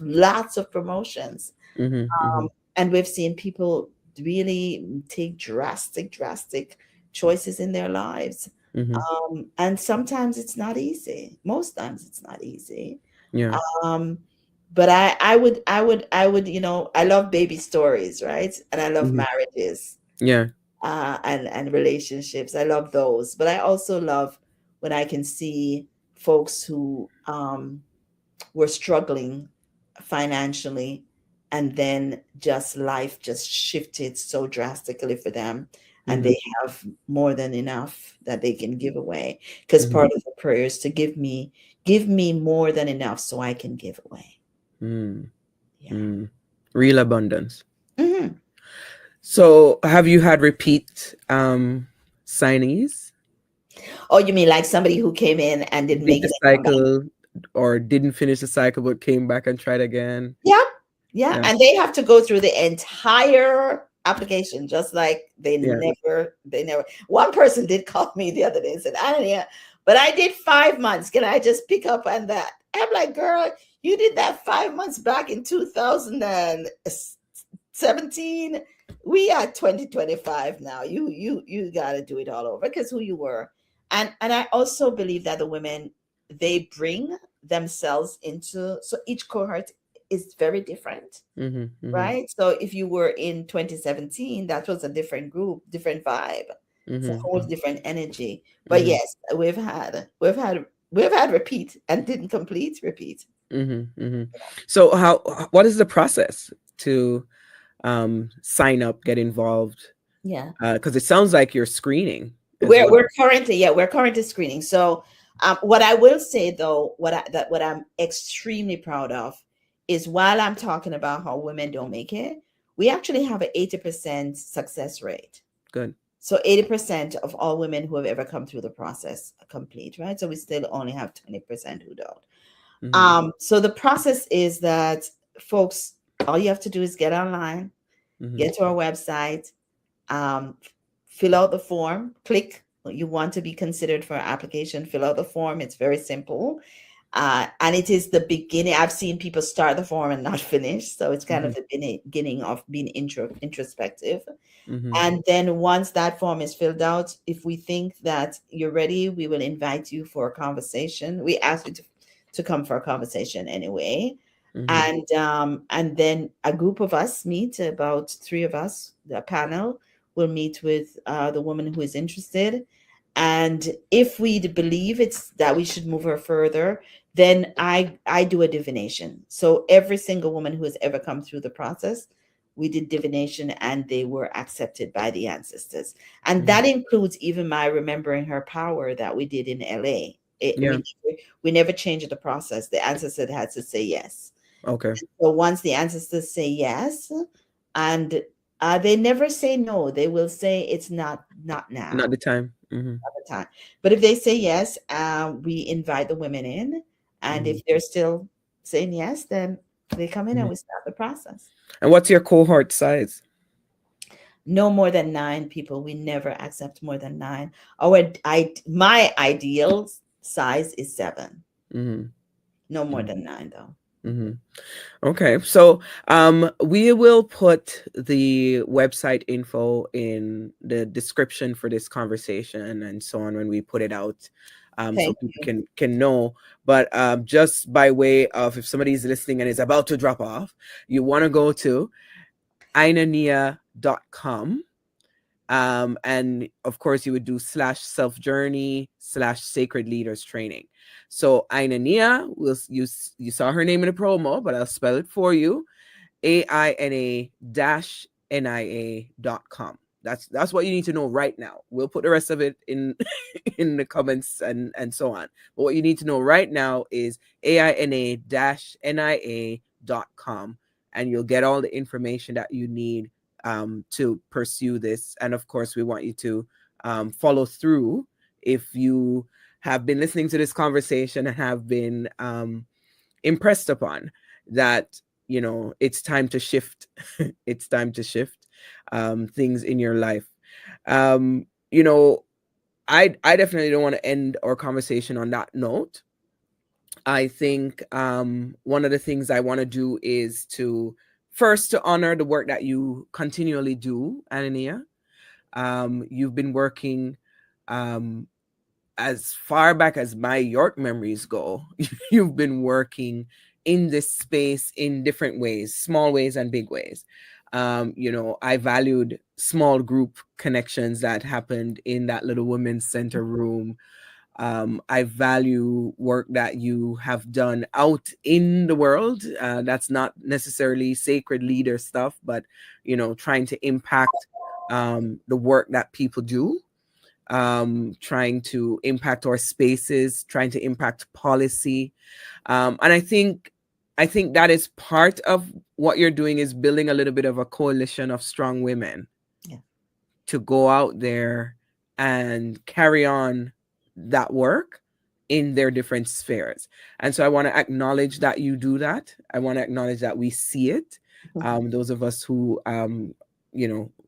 promotions. Mm-hmm. And we've seen people really take drastic choices in their lives. Mm-hmm. And sometimes it's not easy. Most times it's not easy. Yeah. Um, but I would, I love baby stories, right? And I love Mm-hmm. marriages, Yeah. and relationships. I love those. But I also love when I can see folks who were struggling financially, and then just life just shifted so drastically for them, and Mm-hmm. they have more than enough that they can give away, because Mm-hmm. part of the prayer is to give me more than enough so I can give away. Mm. Yeah. Mm. Real abundance. Hmm. So have you had repeat signees? Oh, you mean like somebody who came in and didn't Did make the it and come back? cycle or didn't finish the cycle but came back and tried again? Yeah, yeah, Yeah. and they have to go through the entire application, just like they Yeah. never, they never. One person did call me the other day and said, "Aina-Nia, but I did 5 months. Can I just pick up on that?" I'm like, "Girl, you did that 5 months back in 2017. We are 2025 now. You got to do it all over because who you were." And I also believe that the women, they bring themselves into, so each cohort is very different, Mm-hmm. Mm-hmm. right? So if you were in 2017, that was a different group, different vibe. It's a whole Mm-hmm. different energy. But Mm-hmm. yes, we've had we've had repeat and didn't complete repeat. So what is the process to sign up, get involved? Yeah. Because it sounds like you're screening as We're well. currently, yeah, we're currently screening. So what I will say though, what I'm extremely proud of is, while I'm talking about how women don't make it, we actually have an 80% success rate. Good. So 80% of all women who have ever come through the process complete, right? So we still only have 20% who don't. Mm-hmm. So the process is that, folks, all you have to do is get online, Mm-hmm. get to our website, um, fill out the form, click you want to be considered for application, fill out the form. It's very simple. And it is the beginning. I've seen people start the form and not finish. So it's kind Mm-hmm. of the beginning of being introspective. Mm-hmm. And then once that form is filled out, if we think that you're ready, we will invite you for a conversation. We ask you to come for a conversation anyway. Mm-hmm. And then a group of us meet, about three of us, the panel will meet with the woman who is interested. And if we believe it's that we should move her further, then I do a divination. So every single woman who has ever come through the process, we did divination and they were accepted by the ancestors. And Mm-hmm. that includes even my remembering her power that we did in LA. Yeah. We never changed the process. The ancestor had to say yes. Okay. So once the ancestors say yes, and they never say no, they will say it's not Not now, the time. Mm-hmm. not the time. But if they say yes, we invite the women in, and Mm-hmm. if they're still saying yes, then they come in Mm-hmm. and we start the process. And what's your cohort size? No more than 9 people. We never accept more than 9. My ideal size is 7. Mm-hmm. No more than 9 though. Mm-hmm. Okay, so we will put the website info in the description for this conversation and so on when we put it out, so Thank people you. can know. But just by way of, if somebody's listening and is about to drop off, you want to go to Aina-Nia.com. And of course, you would do /self journey /sacred leaders training. So Aina-Nia, you saw her name in the promo, but I'll spell it for you. AINA-NIA.com. That's what you need to know right now. We'll put the rest of it in in the comments and so on. But what you need to know right now is AINA-NIA.com, and you'll get all the information that you need to pursue this. And of course, we want you to follow through. If you have been listening to this conversation and have been impressed upon that, it's time to shift. It's time to shift things in your life. um you know I definitely don't want to end our conversation on that note. I think one of the things I want to do is to first to honor the work that you continually do, Anania. You've been working um as far back as my York memories go. You've been working in this space in different ways, small ways and big ways. I valued small group connections that happened in that little women's center room. I value work that you have done out in the world. That's not necessarily sacred leader stuff, but trying to impact the work that people do, trying to impact our spaces, trying to impact policy. And I think that is part of what you're doing, is building a little bit of a coalition of strong women Yeah. to go out there and carry on that work in their different spheres. And so I want to acknowledge that you do that. I want to acknowledge that we see it. Those of us who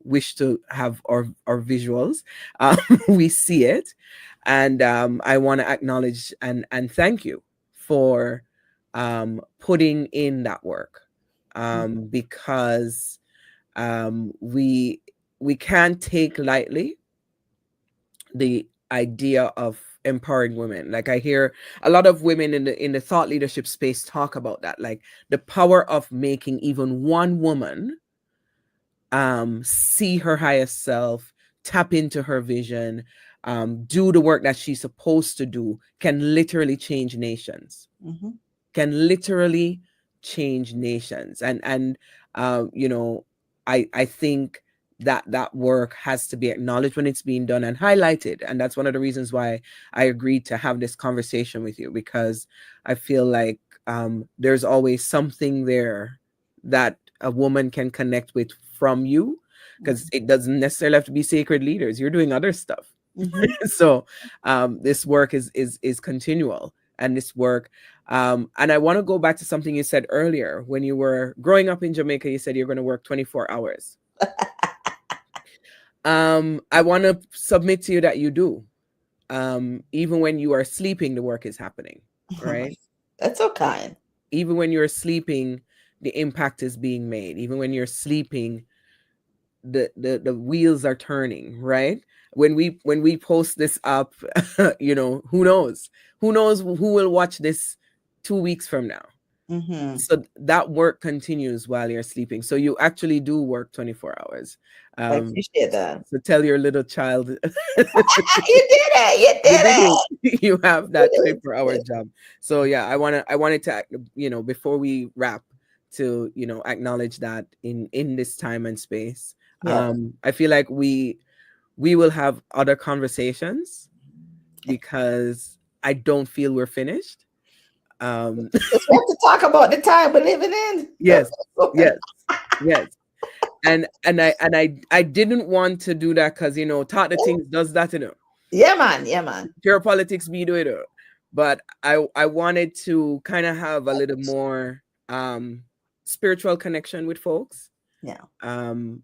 wish to have our visuals, we see it. And I want to acknowledge and thank you for putting in that work, because we can't take lightly the idea of empowering women. Like, I hear a lot of women in the thought leadership space talk about that, like the power of making even one woman see her highest self, tap into her vision, do the work that she's supposed to do can literally change nations. Mhm. Can literally change nations. And you know, I think that that work has to be acknowledged when it's being done and highlighted. And that's one of the reasons why I agreed to have this conversation with you, because I feel like there's always something there that a woman can connect with from you, because it doesn't necessarily have to be sacred leaders. You're doing other stuff. Mhm. So this work is continual, and this work and I want to go back to something you said earlier. When you were growing up in Jamaica, you said you're going to work 24 hours. I want to submit to you that you do. Even when you are sleeping, the work is happening, right? That's so kind. Even when you're sleeping, the impact is being made. Even when you're sleeping, the wheels are turning, right? When we post this up, you know, who knows who will watch this 2 weeks from now. Mhm. So that work continues while you're sleeping, so you actually do work 24 hours. I um appreciate that. so tell your little child You did it. You you did did it. it. You have You that did 24-hour it. job. So yeah, I wanted to, you know, before we wrap, to, you know, acknowledge that in this time and space. Yes. I feel like we will have other conversations, because I don't feel we're finished. um Because we have to talk about the time we're living in. yes, yes, yes. And I didn't want to do that, because, you know, Talk the Things does that, you know. Yeah, man. Yeah, man. Pure politics be do it, but I wanted to kind of have a little more spiritual connection with folks, Yeah.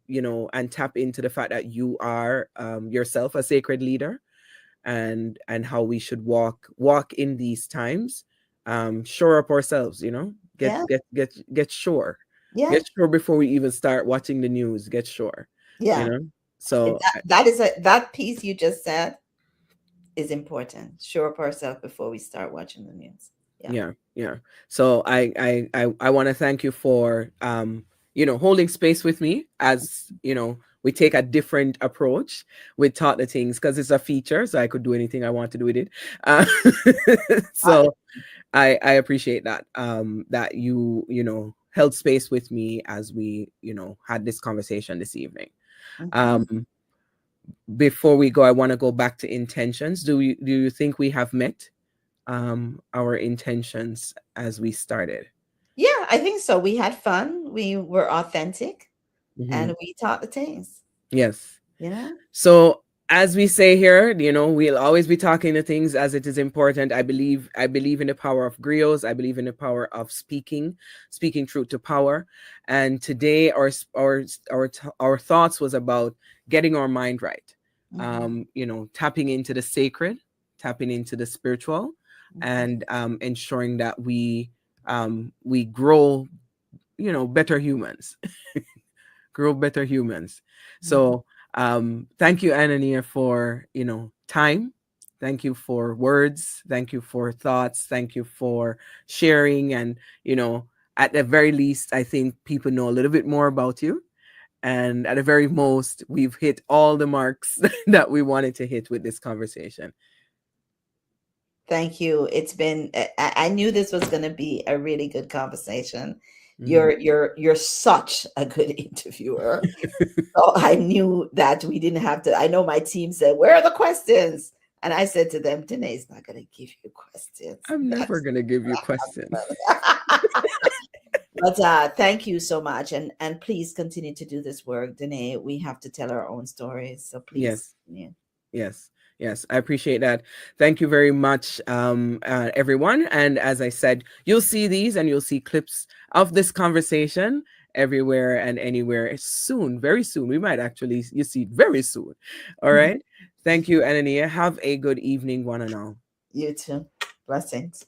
you know, and tap into the fact that you are yourself a sacred leader, and how we should walk in these times. Shore up ourselves, you know. get Yeah. get get get sure. Yeah. Get sure before we even start watching the news. Get sure, you Yeah. know. So That is that piece you just said is important. Show up ourselves before we start watching the news. Yeah. yeah, yeah. So I want to thank you for you know, holding space with me, as you know, we take a different approach with Taught the Things, because it's a feature, so I could do anything I want to do with it. uh, so I appreciate that, that you know, held space with me as we, you know, had this conversation this evening. Mhm. um Before we go, I want to go back to intentions. Do you think we have met our intentions as we started? Yeah, I think so. We had fun. We were authentic Hmm. and we taught the things, Yes. you know? So as we say here, you know, we'll always be talking to things as it is important. I believe in the power of griots. I believe in the power of speaking truth to power. And today our thoughts was about getting our mind right. Mhm. You know, tapping into the sacred, tapping into the spiritual, Mhm. and ensuring that we grow, you know, better humans. Grow better humans. Mhm. So thank you, Aina-Nia, for, you know, time. Thank you for words. Thank you for thoughts. Thank you for sharing. And, you know, at the very least, I think people know a little bit more about you. And at the very most, we've hit all the marks that we wanted to hit with this conversation. Thank you. It's been I knew this was going to be a really good conversation. Mhm. You're such a good interviewer. So I knew that we didn't have to. I know my team said, "Where are the questions?" And I said to them, "Danae's not going to give you questions." I'm never That's going to give you questions. but thank you so much, and please continue to do this work, Danae. We have to tell our own stories, so please Yes. continue. Yes, yes, I appreciate that. Thank you very much, everyone. And as I said, you'll see these and you'll see clips of this conversation everywhere and anywhere soon, very soon. We might actually you see it very soon. All right. Thank you, Anania. Have a good evening, one and all. You too. Blessings.